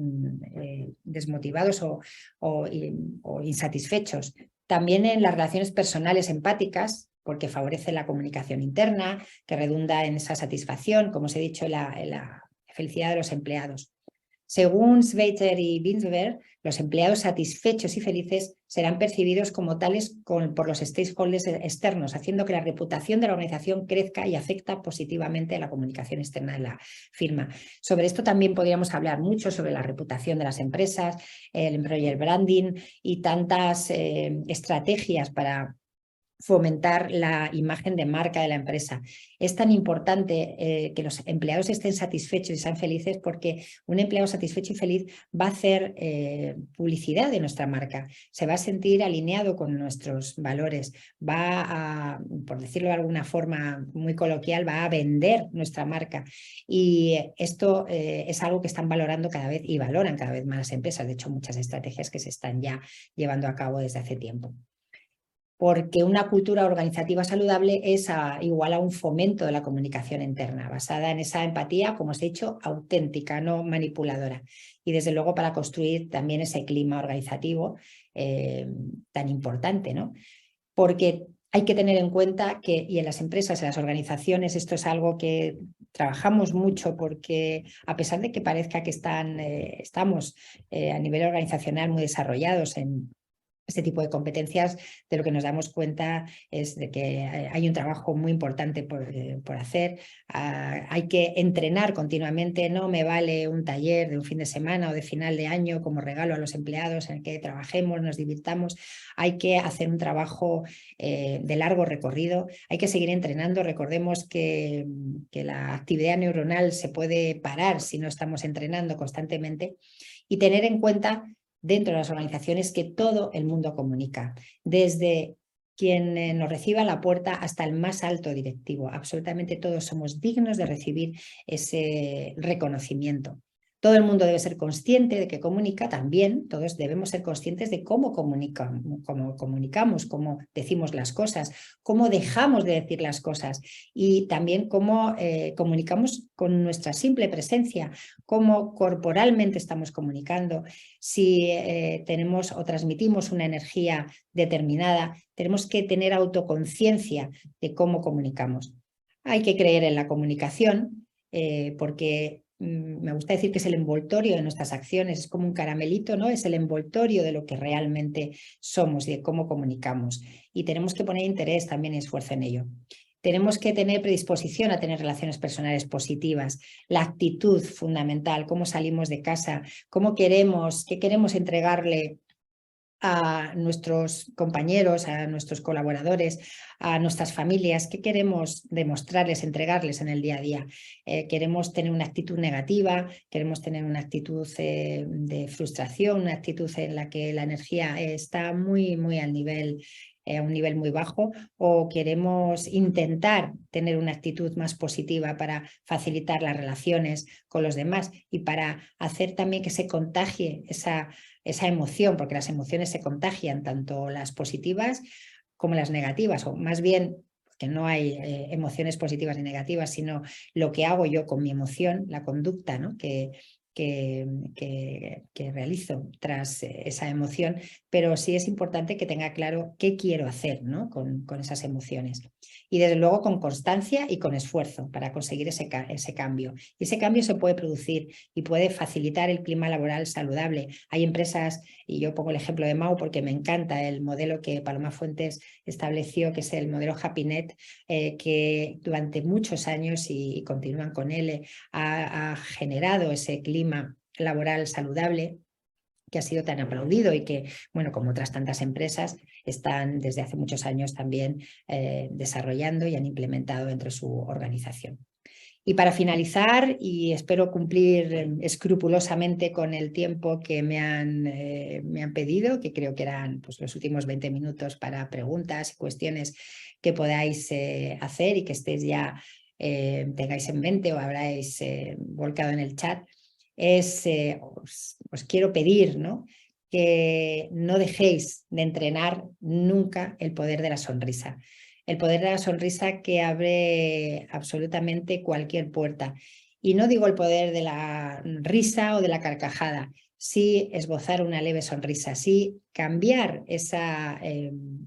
[SPEAKER 2] desmotivados o insatisfechos. También en las relaciones personales empáticas, porque favorece la comunicación interna, que redunda en esa satisfacción, como os he dicho, en la felicidad de los empleados. Según Sveiter y Binsberg, los empleados satisfechos y felices serán percibidos como tales por los stakeholders externos, haciendo que la reputación de la organización crezca y afecta positivamente a la comunicación externa de la firma. Sobre esto también podríamos hablar mucho, sobre la reputación de las empresas, el employer branding y tantas estrategias para fomentar la imagen de marca de la empresa. Es tan importante que los empleados estén satisfechos y sean felices, porque un empleado satisfecho y feliz va a hacer publicidad de nuestra marca, se va a sentir alineado con nuestros valores, va a, por decirlo de alguna forma muy coloquial, va a vender nuestra marca. Y esto es algo que están valorando cada vez, y valoran cada vez más las empresas. De hecho, muchas estrategias que se están ya llevando a cabo desde hace tiempo. Porque una cultura organizativa saludable es igual a un fomento de la comunicación interna, basada en esa empatía, como os he dicho, auténtica, no manipuladora. Y desde luego para construir también ese clima organizativo tan importante, ¿no? Porque hay que tener en cuenta que, y en las empresas, en las organizaciones, esto es algo que trabajamos mucho, porque a pesar de que parezca que estamos a nivel organizacional muy desarrollados en este tipo de competencias, de lo que nos damos cuenta es de que hay un trabajo muy importante por hacer. Hay que entrenar continuamente. No me vale un taller de un fin de semana o de final de año como regalo a los empleados en el que trabajemos, nos divirtamos. Hay que hacer un trabajo de largo recorrido. Hay que seguir entrenando. Recordemos que la actividad neuronal se puede parar si no estamos entrenando constantemente, y tener en cuenta dentro de las organizaciones que todo el mundo comunica, desde quien nos reciba a la puerta hasta el más alto directivo. Absolutamente todos somos dignos de recibir ese reconocimiento. Todo el mundo debe ser consciente de que comunica también, todos debemos ser conscientes de cómo comunicamos, cómo decimos las cosas, cómo dejamos de decir las cosas y también cómo comunicamos con nuestra simple presencia, cómo corporalmente estamos comunicando, si tenemos o transmitimos una energía determinada, tenemos que tener autoconciencia de cómo comunicamos. Hay que creer en la comunicación porque me gusta decir que es el envoltorio de nuestras acciones, es como un caramelito, ¿no? Es el envoltorio de lo que realmente somos y de cómo comunicamos. Y tenemos que poner interés también y esfuerzo en ello. Tenemos que tener predisposición a tener relaciones personales positivas, la actitud fundamental, cómo salimos de casa, cómo queremos, qué queremos entregarle a nuestros compañeros, a nuestros colaboradores, a nuestras familias, qué queremos demostrarles, entregarles en el día a día. Queremos tener una actitud negativa, queremos tener una actitud de frustración, una actitud en la que la energía está muy al nivel, a un nivel muy bajo, o queremos intentar tener una actitud más positiva para facilitar las relaciones con los demás y para hacer también que se contagie esa emoción, porque las emociones se contagian, tanto las positivas como las negativas, o más bien que no hay emociones positivas ni negativas, sino lo que hago yo con mi emoción, la conducta, ¿no? que realizo tras esa emoción, pero sí es importante que tenga claro qué quiero hacer, ¿no? con esas emociones. Y desde luego con constancia y con esfuerzo para conseguir ese cambio. Y ese cambio se puede producir y puede facilitar el clima laboral saludable. Hay empresas, y yo pongo el ejemplo de Mau porque me encanta el modelo que Paloma Fuentes estableció, que es el modelo HappyNet, que durante muchos años y continúan con él, ha generado ese clima laboral saludable que ha sido tan aplaudido y que, bueno, como otras tantas empresas, están desde hace muchos años también desarrollando y han implementado dentro de su organización. Y para finalizar, y espero cumplir escrupulosamente con el tiempo que me han pedido, que creo que eran pues, los últimos 20 minutos para preguntas y cuestiones que podáis hacer y que estéis ya, tengáis en mente o habráis volcado en el chat, os quiero pedir, ¿no? Que no dejéis de entrenar nunca el poder de la sonrisa. El poder de la sonrisa que abre absolutamente cualquier puerta. Y no digo el poder de la risa o de la carcajada, sí esbozar una leve sonrisa, sí cambiar esa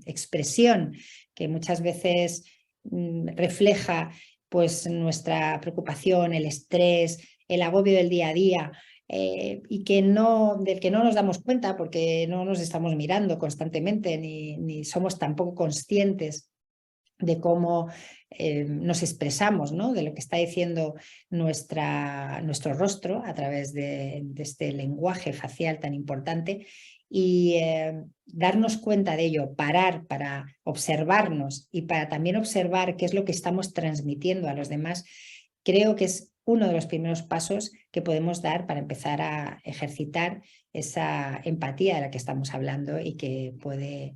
[SPEAKER 2] expresión que muchas veces refleja pues, nuestra preocupación, el estrés, el agobio del día a día, y del que no nos damos cuenta porque no nos estamos mirando constantemente ni somos tampoco conscientes de cómo nos expresamos, ¿no? De lo que está diciendo nuestro rostro a través de este lenguaje facial tan importante y darnos cuenta de ello, parar para observarnos y para también observar qué es lo que estamos transmitiendo a los demás, creo que es uno de los primeros pasos que podemos dar para empezar a ejercitar esa empatía de la que estamos hablando y que puede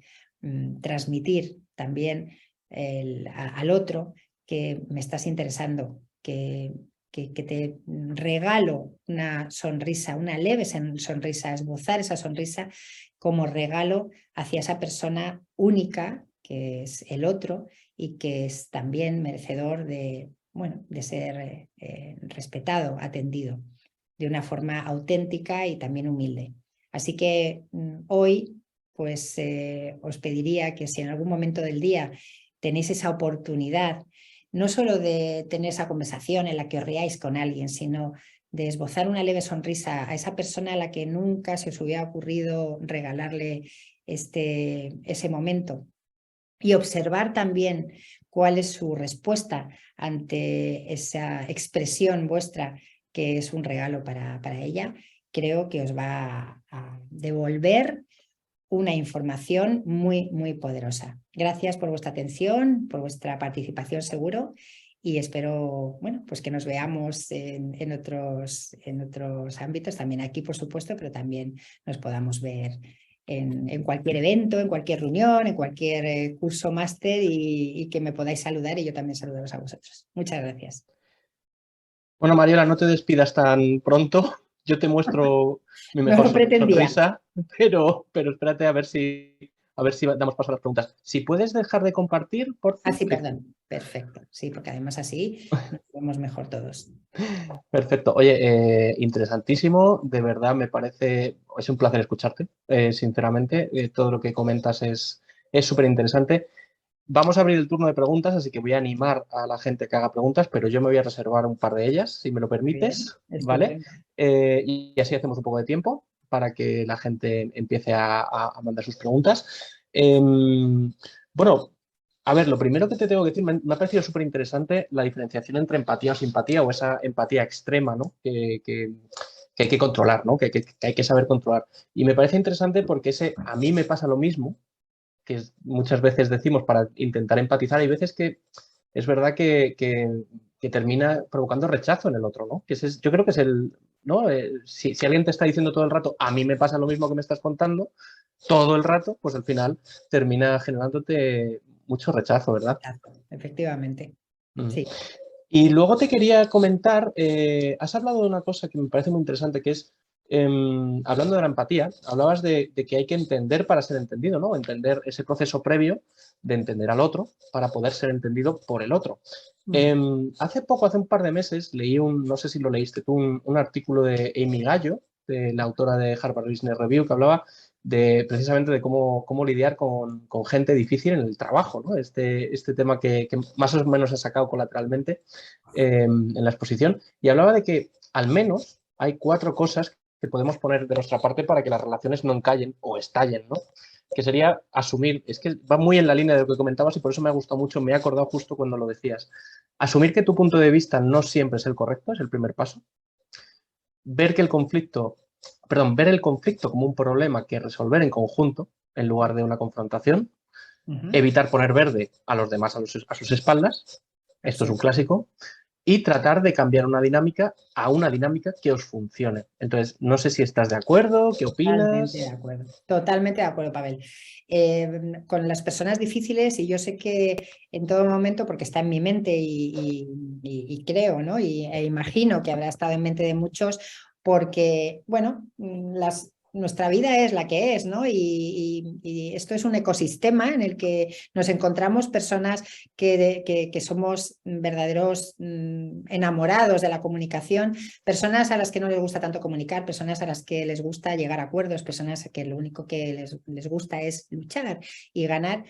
[SPEAKER 2] transmitir también al otro que me estás interesando, que te regalo una sonrisa, una leve sonrisa, esbozar esa sonrisa como regalo hacia esa persona única que es el otro y que es también merecedor de, bueno, de ser respetado, atendido de una forma auténtica y también humilde. Así que hoy pues os pediría que si en algún momento del día tenéis esa oportunidad, no solo de tener esa conversación en la que os riáis con alguien, sino de esbozar una leve sonrisa a esa persona a la que nunca se os hubiera ocurrido regalarle ese momento y observar también cuál es su respuesta ante esa expresión vuestra que es un regalo para ella, creo que os va a devolver una información muy poderosa. Gracias por vuestra atención, por vuestra participación seguro y espero, bueno, pues que nos veamos en otros ámbitos, también aquí por supuesto, pero también nos podamos ver en cualquier evento, en cualquier reunión, en cualquier curso máster y que me podáis saludar y yo también saludaros a vosotros. Muchas gracias.
[SPEAKER 1] Bueno, Mariola, no te despidas tan pronto. yo te muestro mi
[SPEAKER 2] No
[SPEAKER 1] mejor
[SPEAKER 2] lo pretendía.
[SPEAKER 1] sonrisa, pero espérate a ver si damos paso a las preguntas. Si puedes dejar de compartir, por
[SPEAKER 2] Ah,
[SPEAKER 1] favor.
[SPEAKER 2] sí, perdón. Perfecto. Sí, porque además así nos vemos mejor todos.
[SPEAKER 1] Perfecto. Oye, interesantísimo. De verdad me parece, es un placer escucharte, sinceramente. Todo lo que comentas es súper interesante. Vamos a abrir el turno de preguntas, así que voy a animar a la gente que haga preguntas, pero yo me voy a reservar un par de ellas, si me lo
[SPEAKER 2] Muy bien,
[SPEAKER 1] permites, ¿vale?
[SPEAKER 2] estupendo.
[SPEAKER 1] Y así hacemos un poco de tiempo para que la gente empiece a mandar sus preguntas. Bueno, a ver, lo primero que te tengo que decir, me ha parecido súper interesante la diferenciación entre empatía o simpatía o esa empatía extrema, ¿no? Que hay que controlar, ¿no? Que hay que saber controlar. Y me parece interesante porque a mí me pasa lo mismo muchas veces decimos para intentar empatizar, hay veces que es verdad que termina provocando rechazo en el otro, ¿no? Yo creo que es ¿no? Si alguien te está diciendo todo el rato, a mí me pasa lo mismo que me estás contando, todo el rato, pues al final termina generándote mucho rechazo, ¿verdad?
[SPEAKER 2] Efectivamente.
[SPEAKER 1] Mm.
[SPEAKER 2] Sí.
[SPEAKER 1] Y luego te quería comentar, has hablado de una cosa que me parece muy interesante, que es, hablando de la empatía, hablabas de que hay que entender para ser entendido, ¿no? Entender ese proceso previo de entender al otro para poder ser entendido por el otro. Hace poco, hace un par de meses, leí no sé si lo leíste tú, un artículo de Amy Gallo, de la autora de Harvard Business Review, que hablaba precisamente de cómo lidiar con gente difícil en el trabajo, ¿no? Este tema que más o menos ha sacado colateralmente en la exposición, y hablaba de que al menos hay 4 cosas que podemos poner de nuestra parte para que las relaciones no encallen o estallen, ¿no? Que sería asumir, es que va muy en la línea de lo que comentabas y por eso me ha gustado mucho, me he acordado justo cuando lo decías. Asumir que tu punto de vista no siempre es el correcto, es el primer paso. Ver ver el conflicto como un problema que resolver en conjunto en lugar de una confrontación. Evitar poner verde a los demás a sus espaldas. Esto es un
[SPEAKER 2] Absolutamente.
[SPEAKER 1] clásico. Y tratar de cambiar una dinámica a una dinámica que os funcione. Entonces, no sé si estás de acuerdo, qué
[SPEAKER 2] Totalmente de
[SPEAKER 1] opinas.
[SPEAKER 2] acuerdo. Totalmente de acuerdo, Pavel. Con las personas difíciles, y yo sé que en todo momento, porque está en mi mente y creo, ¿no? E imagino que habrá estado en mente de muchos, porque, bueno, nuestra vida es la que es, ¿no? Y esto es un ecosistema en el que nos encontramos personas que somos verdaderos enamorados de la comunicación, personas a las que no les gusta tanto comunicar, personas a las que les gusta llegar a acuerdos, personas que lo único que les gusta es luchar y ganar.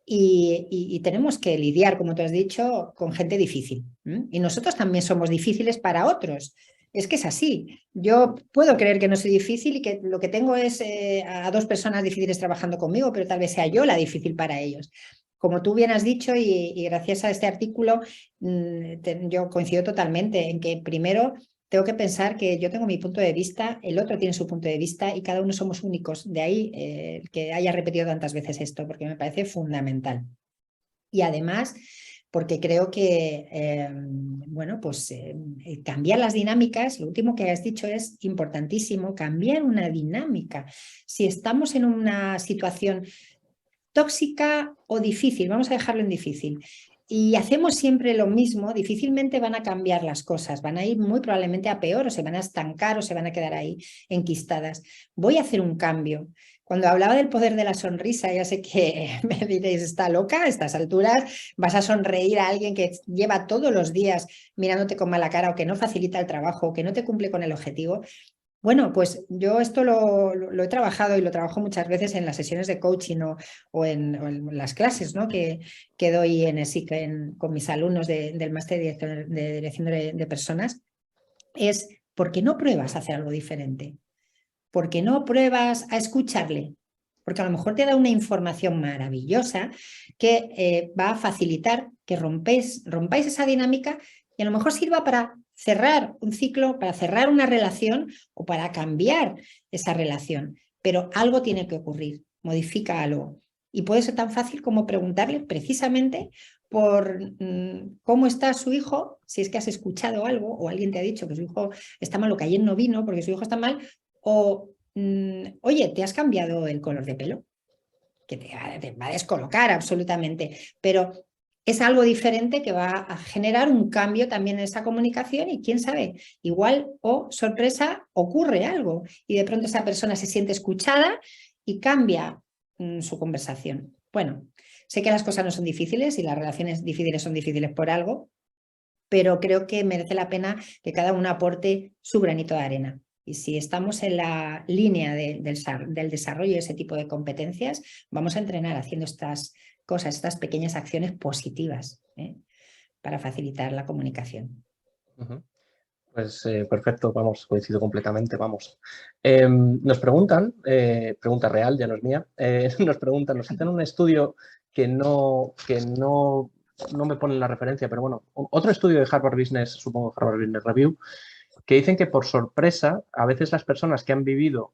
[SPEAKER 2] Y tenemos que lidiar, como tú has dicho, con gente difícil. Y nosotros también somos difíciles para otros. Es que es así. Yo puedo creer que no soy difícil y que lo que tengo es a 2 personas difíciles trabajando conmigo, pero tal vez sea yo la difícil para ellos. Como tú bien has dicho, y gracias a este artículo, yo coincido totalmente en que primero tengo que pensar que yo tengo mi punto de vista, el otro tiene su punto de vista y cada uno somos únicos. De ahí que haya repetido tantas veces esto, porque me parece fundamental. Y además, porque creo que, bueno, pues cambiar las dinámicas, lo último que has dicho es importantísimo, cambiar una dinámica. Si estamos en una situación tóxica o difícil, vamos a dejarlo en difícil, y hacemos siempre lo mismo, difícilmente van a cambiar las cosas, van a ir muy probablemente a peor o se van a estancar o se van a quedar ahí enquistadas. Voy a hacer un cambio. Cuando hablaba del poder de la sonrisa, ya sé que me diréis, está loca a estas alturas, vas a sonreír a alguien que lleva todos los días mirándote con mala cara o que no facilita el trabajo o que no te cumple con el objetivo. Bueno, pues yo esto lo he trabajado y lo trabajo muchas veces en las sesiones de coaching o en las clases, ¿no? que doy en ESIC con mis alumnos del máster de dirección de personas. Es, ¿por qué no pruebas a hacer algo diferente? ¿Por qué no pruebas a escucharle? Porque a lo mejor te da una información maravillosa que va a facilitar que rompáis esa dinámica y a lo mejor sirva para cerrar un ciclo, para cerrar una relación o para cambiar esa relación. Pero algo tiene que ocurrir, modifica algo. Y puede ser tan fácil como preguntarle precisamente por cómo está su hijo, si es que has escuchado algo o alguien te ha dicho que su hijo está mal o que ayer no vino porque su hijo está mal, o oye, ¿te has cambiado el color de pelo? Que te va a descolocar absolutamente, pero es algo diferente que va a generar un cambio también en esa comunicación y quién sabe, igual o sorpresa ocurre algo y de pronto esa persona se siente escuchada y cambia su conversación. Bueno, sé que las cosas no son difíciles y las relaciones difíciles son difíciles por algo, pero creo que merece la pena que cada uno aporte su granito de arena. Y si estamos en la línea del desarrollo de ese tipo de competencias, vamos a entrenar haciendo estas cosas, estas pequeñas acciones positivas, para facilitar la comunicación.
[SPEAKER 1] Pues perfecto, vamos, coincido completamente, vamos. Nos preguntan, pregunta real, ya no es mía, nos preguntan, nos hacen un estudio que no me ponen la referencia, pero bueno, otro estudio de Harvard Business, supongo Harvard Business Review, que dicen que por sorpresa, a veces las personas que han vivido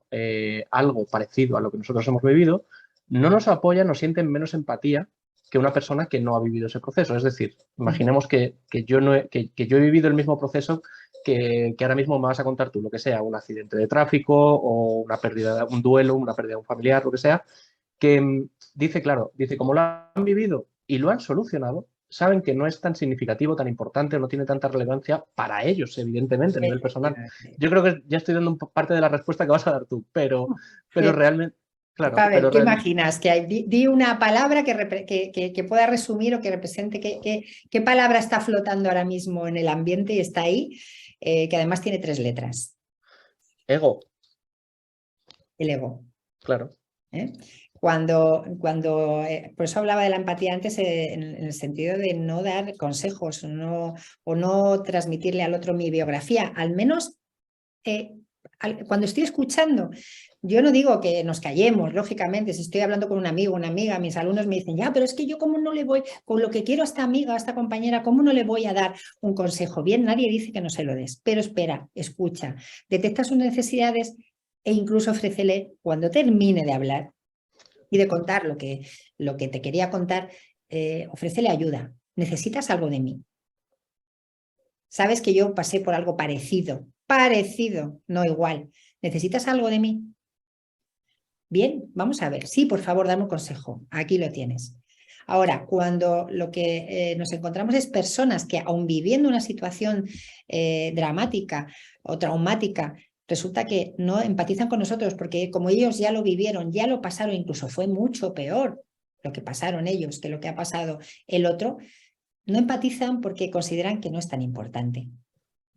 [SPEAKER 1] algo parecido a lo que nosotros hemos vivido, no nos apoyan o sienten menos empatía que una persona que no ha vivido ese proceso. Es decir, imaginemos que yo he vivido el mismo proceso que ahora mismo me vas a contar tú, lo que sea, un accidente de tráfico o una pérdida, un duelo, una pérdida de un familiar, lo que sea, que dice, claro, dice, como lo han vivido y lo han solucionado, saben que no es tan significativo, tan importante, no tiene tanta relevancia para ellos, evidentemente, a nivel personal. Yo creo que ya estoy dando parte de la respuesta que vas a dar tú, pero realmente, claro.
[SPEAKER 2] Pavel, ¿qué imaginas? Que di una palabra que pueda resumir o que represente qué palabra está flotando ahora mismo en el ambiente y está ahí, que además tiene 3 letras.
[SPEAKER 1] Ego.
[SPEAKER 2] El ego.
[SPEAKER 1] Claro.
[SPEAKER 2] Por eso hablaba de la empatía antes en el sentido de no dar consejos o no transmitirle al otro mi biografía, al menos cuando estoy escuchando. Yo no digo que nos callemos, lógicamente, si estoy hablando con un amigo, una amiga, mis alumnos me dicen, ya, pero es que yo cómo no le voy, con lo que quiero a esta amiga, a esta compañera, ¿cómo no le voy a dar un consejo? Bien, nadie dice que no se lo des, pero espera, escucha, detecta sus necesidades e incluso ofrécele, cuando termine de hablar y de contar lo que te quería contar, ofrécele ayuda. ¿Necesitas algo de mí? Sabes que yo pasé por algo parecido, no igual. ¿Necesitas algo de mí? Bien, vamos a ver. Sí, por favor, dame un consejo. Aquí lo tienes. Ahora, cuando lo que nos encontramos es personas que, aun viviendo una situación dramática o traumática, resulta que no empatizan con nosotros porque como ellos ya lo vivieron, ya lo pasaron, incluso fue mucho peor lo que pasaron ellos que lo que ha pasado el otro, no empatizan porque consideran que no es tan importante.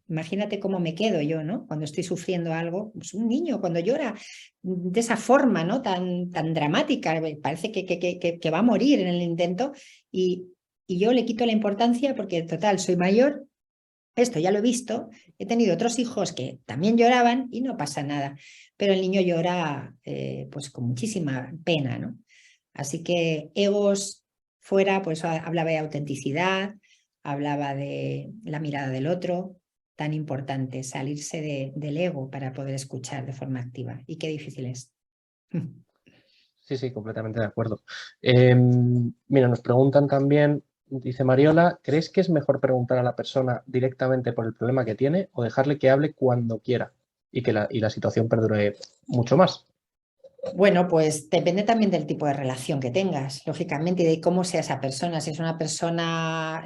[SPEAKER 2] Imagínate cómo me quedo yo, ¿no? Cuando estoy sufriendo algo, pues un niño cuando llora de esa forma, ¿no? Tan dramática, parece que va a morir en el intento y yo le quito la importancia porque, total, soy mayor, esto ya lo he visto, he tenido otros hijos que también lloraban y no pasa nada, pero el niño llora pues con muchísima pena, ¿no? Así que egos fuera, pues hablaba de autenticidad, hablaba de la mirada del otro, tan importante, salirse del ego para poder escuchar de forma activa. Y qué difícil es.
[SPEAKER 1] Sí, sí, completamente de acuerdo. Mira, nos preguntan también, dice Mariola, ¿crees que es mejor preguntar a la persona directamente por el problema que tiene o dejarle que hable cuando quiera y que la situación perdure mucho más?
[SPEAKER 2] Bueno, pues depende también del tipo de relación que tengas, lógicamente, y de cómo sea esa persona. Si es una persona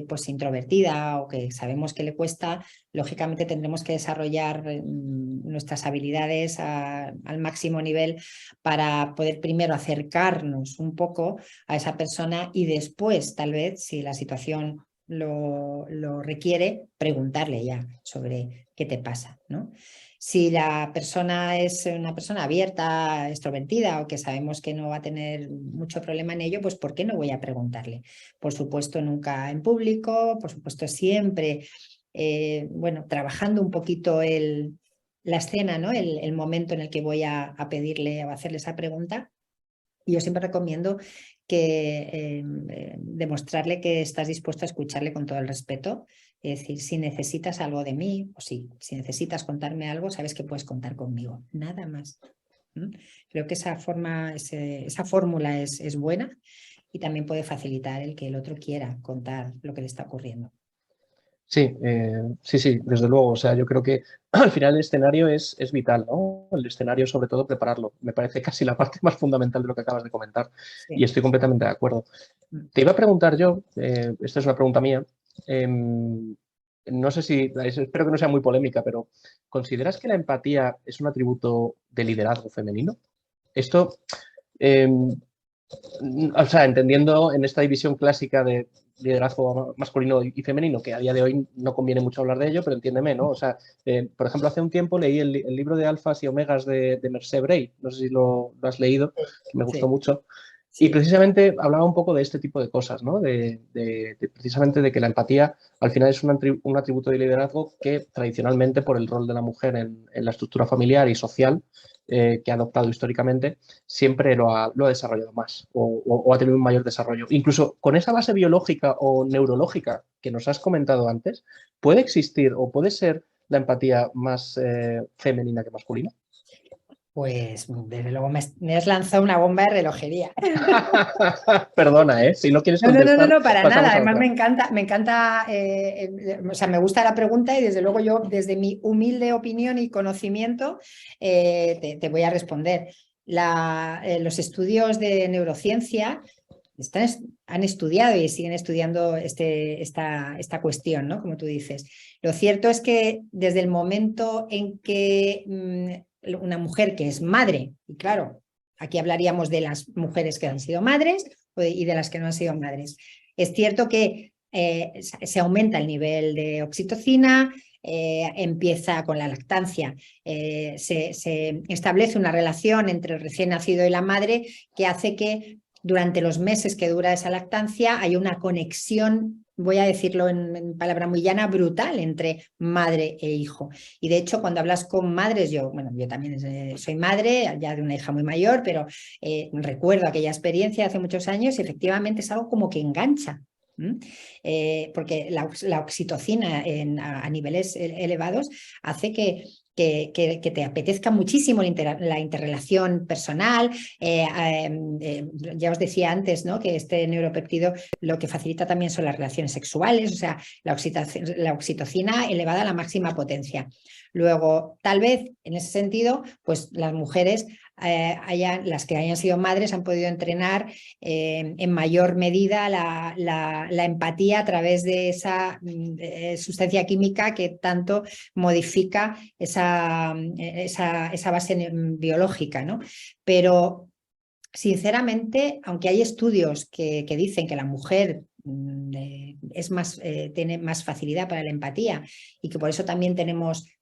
[SPEAKER 2] pues introvertida o que sabemos que le cuesta, lógicamente tendremos que desarrollar nuestras habilidades al máximo nivel para poder primero acercarnos un poco a esa persona y después, tal vez, si la situación lo requiere, preguntarle ya sobre qué te pasa, ¿no? Si la persona es una persona abierta, extrovertida o que sabemos que no va a tener mucho problema en ello, pues ¿por qué no voy a preguntarle? Por supuesto, nunca en público, por supuesto, siempre, bueno, trabajando un poquito la escena, ¿no? El momento en el que voy a pedirle o hacerle esa pregunta. Y yo siempre recomiendo que demostrarle que estás dispuesto a escucharle con todo el respeto. Es decir, si necesitas algo de mí, o si necesitas contarme algo, sabes que puedes contar conmigo. Nada más. Creo que esa fórmula es buena y también puede facilitar el que el otro quiera contar lo que le está ocurriendo.
[SPEAKER 1] Sí, sí, desde luego. O sea, yo creo que al final el escenario es vital, ¿no? El escenario, sobre todo, prepararlo. Me parece casi la parte más fundamental de lo que acabas de comentar.
[SPEAKER 2] Sí.
[SPEAKER 1] Y estoy completamente de acuerdo. Te iba a preguntar yo, esta es una pregunta mía, no sé si, espero que no sea muy polémica, pero ¿consideras que la empatía es un atributo de liderazgo femenino? Esto, eh, o sea, entendiendo en esta división clásica de liderazgo masculino y femenino, que a día de hoy no conviene mucho hablar de ello, pero entiéndeme, ¿no? O sea, por ejemplo, hace un tiempo leí el libro de Alfas y Omegas de Mercé Bray, no sé si lo has leído, que me gustó
[SPEAKER 2] Sí,
[SPEAKER 1] mucho. Y
[SPEAKER 2] sí.
[SPEAKER 1] precisamente hablaba un poco de este tipo de cosas, ¿no? Precisamente de que la empatía al final es un atributo de liderazgo que tradicionalmente, por el rol de la mujer en la estructura familiar y social que ha adoptado históricamente, siempre lo ha desarrollado más o ha tenido un mayor desarrollo. Incluso con esa base biológica o neurológica que nos has comentado antes, ¿puede existir o puede ser la empatía más femenina que masculina?
[SPEAKER 2] Pues desde luego me has lanzado una bomba de relojería.
[SPEAKER 1] Perdona, ¿eh? Si no quieres
[SPEAKER 2] No, no, no, no,
[SPEAKER 1] contestar,
[SPEAKER 2] no, para nada.
[SPEAKER 1] pasamos a
[SPEAKER 2] Además
[SPEAKER 1] otra.
[SPEAKER 2] me encanta, o sea, me gusta la pregunta y desde luego yo, desde mi humilde opinión y conocimiento, te voy a responder. Los estudios de neurociencia han estudiado y siguen estudiando esta cuestión, ¿no? Como tú dices. Lo cierto es que desde el momento en que una mujer que es madre, y claro, aquí hablaríamos de las mujeres que han sido madres y de las que no han sido madres, es cierto que se aumenta el nivel de oxitocina, empieza con la lactancia, se establece una relación entre el recién nacido y la madre que hace que durante los meses que dura esa lactancia hay una conexión, voy a decirlo en palabra muy llana, brutal entre madre e hijo. Y de hecho, cuando hablas con madres, yo también soy madre, ya de una hija muy mayor, pero recuerdo aquella experiencia hace muchos años y efectivamente es algo como que engancha. Porque la oxitocina a niveles elevados hace que te apetezca muchísimo la interrelación personal. Ya os decía antes, ¿no? Que este neuropéptido lo que facilita también son las relaciones sexuales, o sea, la oxitocina elevada a la máxima potencia. Luego, tal vez en ese sentido, pues las mujeres, las que hayan sido madres, han podido entrenar en mayor medida la empatía a través de esa sustancia química que tanto modifica esa base biológica, ¿no? Pero sinceramente, aunque hay estudios que dicen que la mujer tiene más facilidad para la empatía y que por eso también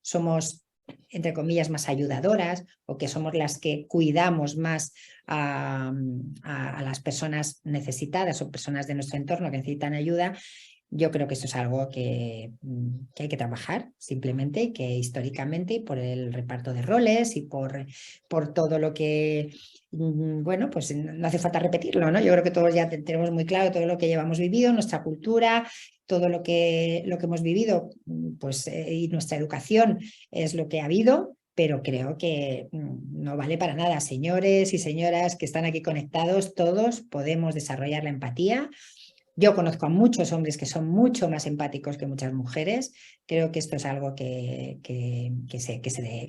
[SPEAKER 2] somos, entre comillas, más ayudadoras o que somos las que cuidamos más a las personas necesitadas o personas de nuestro entorno que necesitan ayuda. Yo creo que esto es algo que hay que trabajar simplemente, que históricamente por el reparto de roles y por todo lo que, bueno, pues no hace falta repetirlo, ¿no? Yo creo que todos ya tenemos muy claro todo lo que llevamos vivido, nuestra cultura, todo lo que hemos vivido, pues, y nuestra educación es lo que ha habido. Pero creo que no vale para nada. Señores y señoras que están aquí conectados, todos podemos desarrollar la empatía. Yo conozco a muchos hombres que son mucho más empáticos que muchas mujeres. Creo que esto es algo que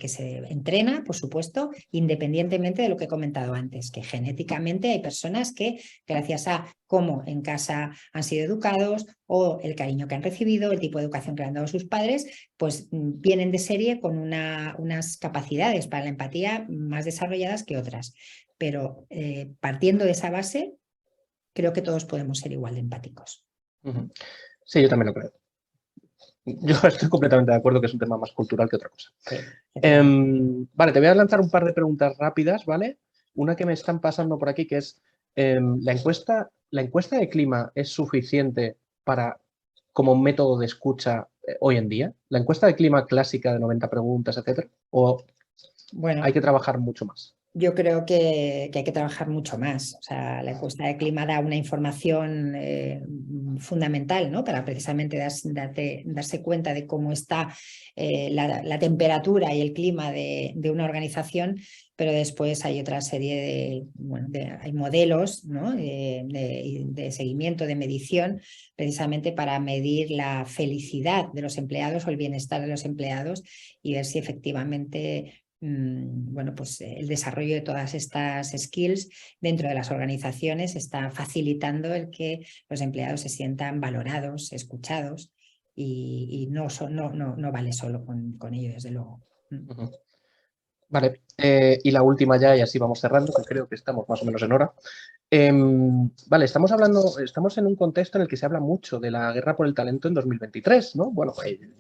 [SPEAKER 2] se entrena, por supuesto, independientemente de lo que he comentado antes, que genéticamente hay personas que, gracias a cómo en casa han sido educados o el cariño que han recibido, el tipo de educación que le han dado sus padres, pues vienen de serie con unas capacidades para la empatía más desarrolladas que otras. Pero partiendo de esa base, creo que todos podemos ser igual de empáticos.
[SPEAKER 1] Sí, yo también lo creo. Yo estoy completamente de acuerdo que es un tema más cultural que otra cosa.
[SPEAKER 2] Sí,
[SPEAKER 1] Vale, te voy a lanzar un par de preguntas rápidas, ¿vale? Una que me están pasando por aquí, que es, ¿la encuesta de clima es suficiente como un método de escucha hoy en día? ¿La encuesta de clima clásica de 90 preguntas, etcétera? ¿O
[SPEAKER 2] bueno,
[SPEAKER 1] hay que trabajar mucho más?
[SPEAKER 2] yo creo que hay que trabajar mucho más. O sea, la encuesta de clima da una información fundamental, ¿no? Para precisamente darse cuenta de cómo está la temperatura y el clima de una organización, pero después hay otra serie hay modelos, ¿no? de seguimiento, de medición, precisamente para medir la felicidad de los empleados o el bienestar de los empleados y ver si efectivamente bueno, pues el desarrollo de todas estas skills dentro de las organizaciones está facilitando el que los empleados se sientan valorados, escuchados y no vale solo con ello, desde luego.
[SPEAKER 1] Vale, y la última ya, y así vamos cerrando, que creo que estamos más o menos en hora. Vale, estamos en un contexto en el que se habla mucho de la guerra por el talento en 2023, ¿no? Bueno,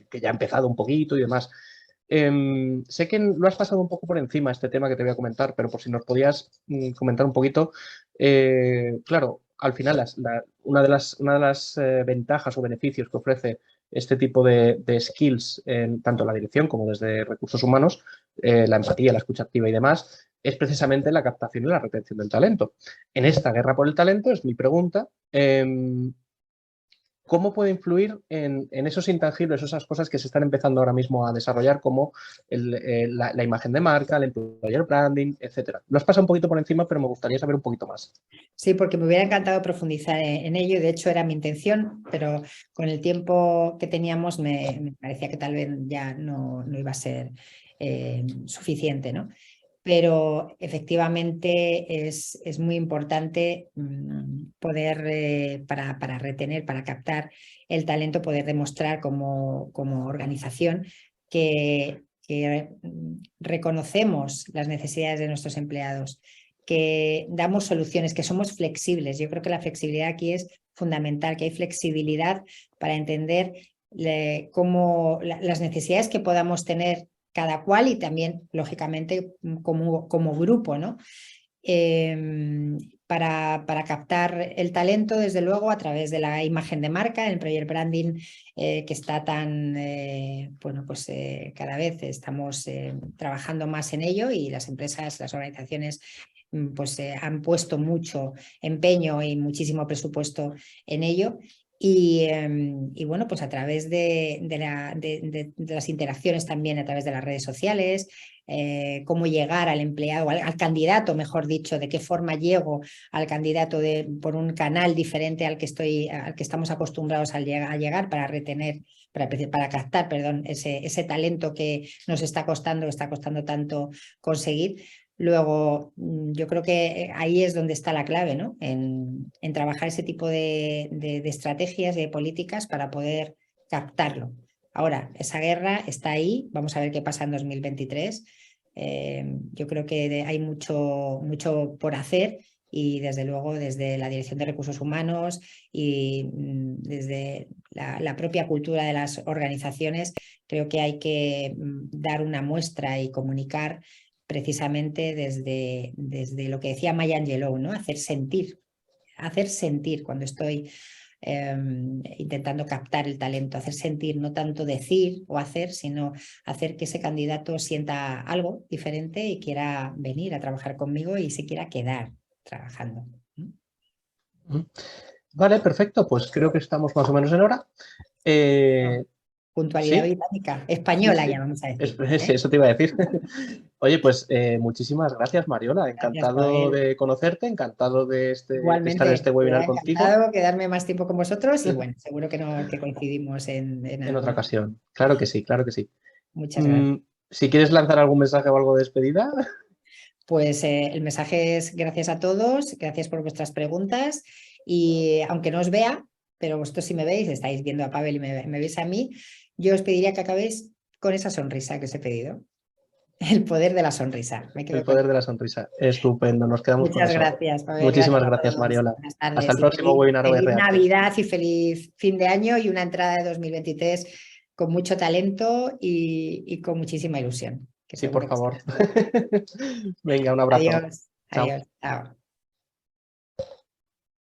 [SPEAKER 1] que ya ha empezado un poquito y demás. Sé que lo has pasado un poco por encima este tema que te voy a comentar, pero por si nos podías comentar un poquito. Claro, al final una de las ventajas o beneficios que ofrece este tipo de skills, tanto en la dirección como desde recursos humanos, la empatía, la escucha activa y demás, es precisamente la captación y la retención del talento. En esta guerra por el talento es mi pregunta. ¿Cómo puede influir en esos intangibles, esas cosas que se están empezando ahora mismo a desarrollar, como la imagen de marca, el employer branding, etcétera? Lo has pasado un poquito por encima, pero me gustaría saber un poquito más.
[SPEAKER 2] Sí, porque me hubiera encantado profundizar en ello, de hecho era mi intención, pero con el tiempo que teníamos me parecía que tal vez ya no iba a ser suficiente, ¿no? Pero efectivamente es muy importante poder, para retener, para captar el talento, poder demostrar como organización que reconocemos las necesidades de nuestros empleados, que damos soluciones, que somos flexibles. Yo creo que la flexibilidad aquí es fundamental, que hay flexibilidad para entender las necesidades que podamos tener cada cual y también, lógicamente, como grupo, ¿no? Para captar el talento, desde luego, a través de la imagen de marca, el employer branding, que está tan, bueno, pues cada vez estamos trabajando más en ello y las empresas, las organizaciones, pues han puesto mucho empeño y muchísimo presupuesto en ello. Y bueno, pues a través de las interacciones también, a través de las redes sociales, cómo llegar al empleado, al candidato, mejor dicho, de qué forma llego al candidato por un canal diferente al que estamos acostumbrados a llegar para retener, para captar, perdón, ese talento que nos está costando tanto conseguir. Luego, yo creo que ahí es donde está la clave, ¿no? En trabajar ese tipo de estrategias, de políticas para poder captarlo. Ahora, esa guerra está ahí, vamos a ver qué pasa en 2023. Yo creo que hay mucho por hacer y desde luego desde la Dirección de Recursos Humanos y desde la propia cultura de las organizaciones, creo que hay que dar una muestra y comunicar precisamente desde lo que decía Maya Angelou, ¿no? Hacer sentir cuando estoy intentando captar el talento, hacer sentir, no tanto decir o hacer, sino hacer que ese candidato sienta algo diferente y quiera venir a trabajar conmigo y se quiera quedar trabajando.
[SPEAKER 1] Vale, perfecto. Pues creo que estamos más o menos en hora.
[SPEAKER 2] Puntualidad
[SPEAKER 1] ¿Sí?
[SPEAKER 2] británica, española,
[SPEAKER 1] Sí.
[SPEAKER 2] ya vamos a decir.
[SPEAKER 1] Eso te iba a decir. Oye, pues muchísimas gracias, Mariola.
[SPEAKER 2] Gracias,
[SPEAKER 1] Encantado
[SPEAKER 2] Pavel.
[SPEAKER 1] de conocerte, encantado de estar en
[SPEAKER 2] Igualmente,
[SPEAKER 1] este
[SPEAKER 2] me
[SPEAKER 1] webinar
[SPEAKER 2] ha
[SPEAKER 1] contigo.
[SPEAKER 2] encantado quedarme más tiempo con vosotros y bueno, seguro que coincidimos en
[SPEAKER 1] En otra
[SPEAKER 2] algún.
[SPEAKER 1] ocasión. Claro que sí, claro que sí.
[SPEAKER 2] Muchas gracias.
[SPEAKER 1] Si quieres lanzar algún mensaje o algo de despedida.
[SPEAKER 2] Pues el mensaje es gracias a todos, gracias por vuestras preguntas y aunque no os vea, pero vosotros si me veis, estáis viendo a Pavel y me veis a mí, yo os pediría que acabéis con esa sonrisa que os he pedido. El poder de la sonrisa. Me
[SPEAKER 1] El
[SPEAKER 2] quedo con
[SPEAKER 1] poder
[SPEAKER 2] eso.
[SPEAKER 1] de la sonrisa. Estupendo, nos quedamos con
[SPEAKER 2] Muchas
[SPEAKER 1] eso.
[SPEAKER 2] gracias, Pavel. Gracias
[SPEAKER 1] Muchísimas
[SPEAKER 2] a
[SPEAKER 1] gracias,
[SPEAKER 2] todos.
[SPEAKER 1] Mariola.
[SPEAKER 2] Buenas
[SPEAKER 1] Hasta
[SPEAKER 2] tardes
[SPEAKER 1] el
[SPEAKER 2] y
[SPEAKER 1] próximo webinar
[SPEAKER 2] feliz
[SPEAKER 1] ORH.
[SPEAKER 2] Navidad y feliz fin de año y una entrada de 2023 con mucho talento y con muchísima ilusión, que
[SPEAKER 1] Sí, por
[SPEAKER 2] seguro que
[SPEAKER 1] favor.
[SPEAKER 2] será.
[SPEAKER 1] Venga, un abrazo.
[SPEAKER 2] Adiós,
[SPEAKER 1] Chao.
[SPEAKER 2] adiós, chao.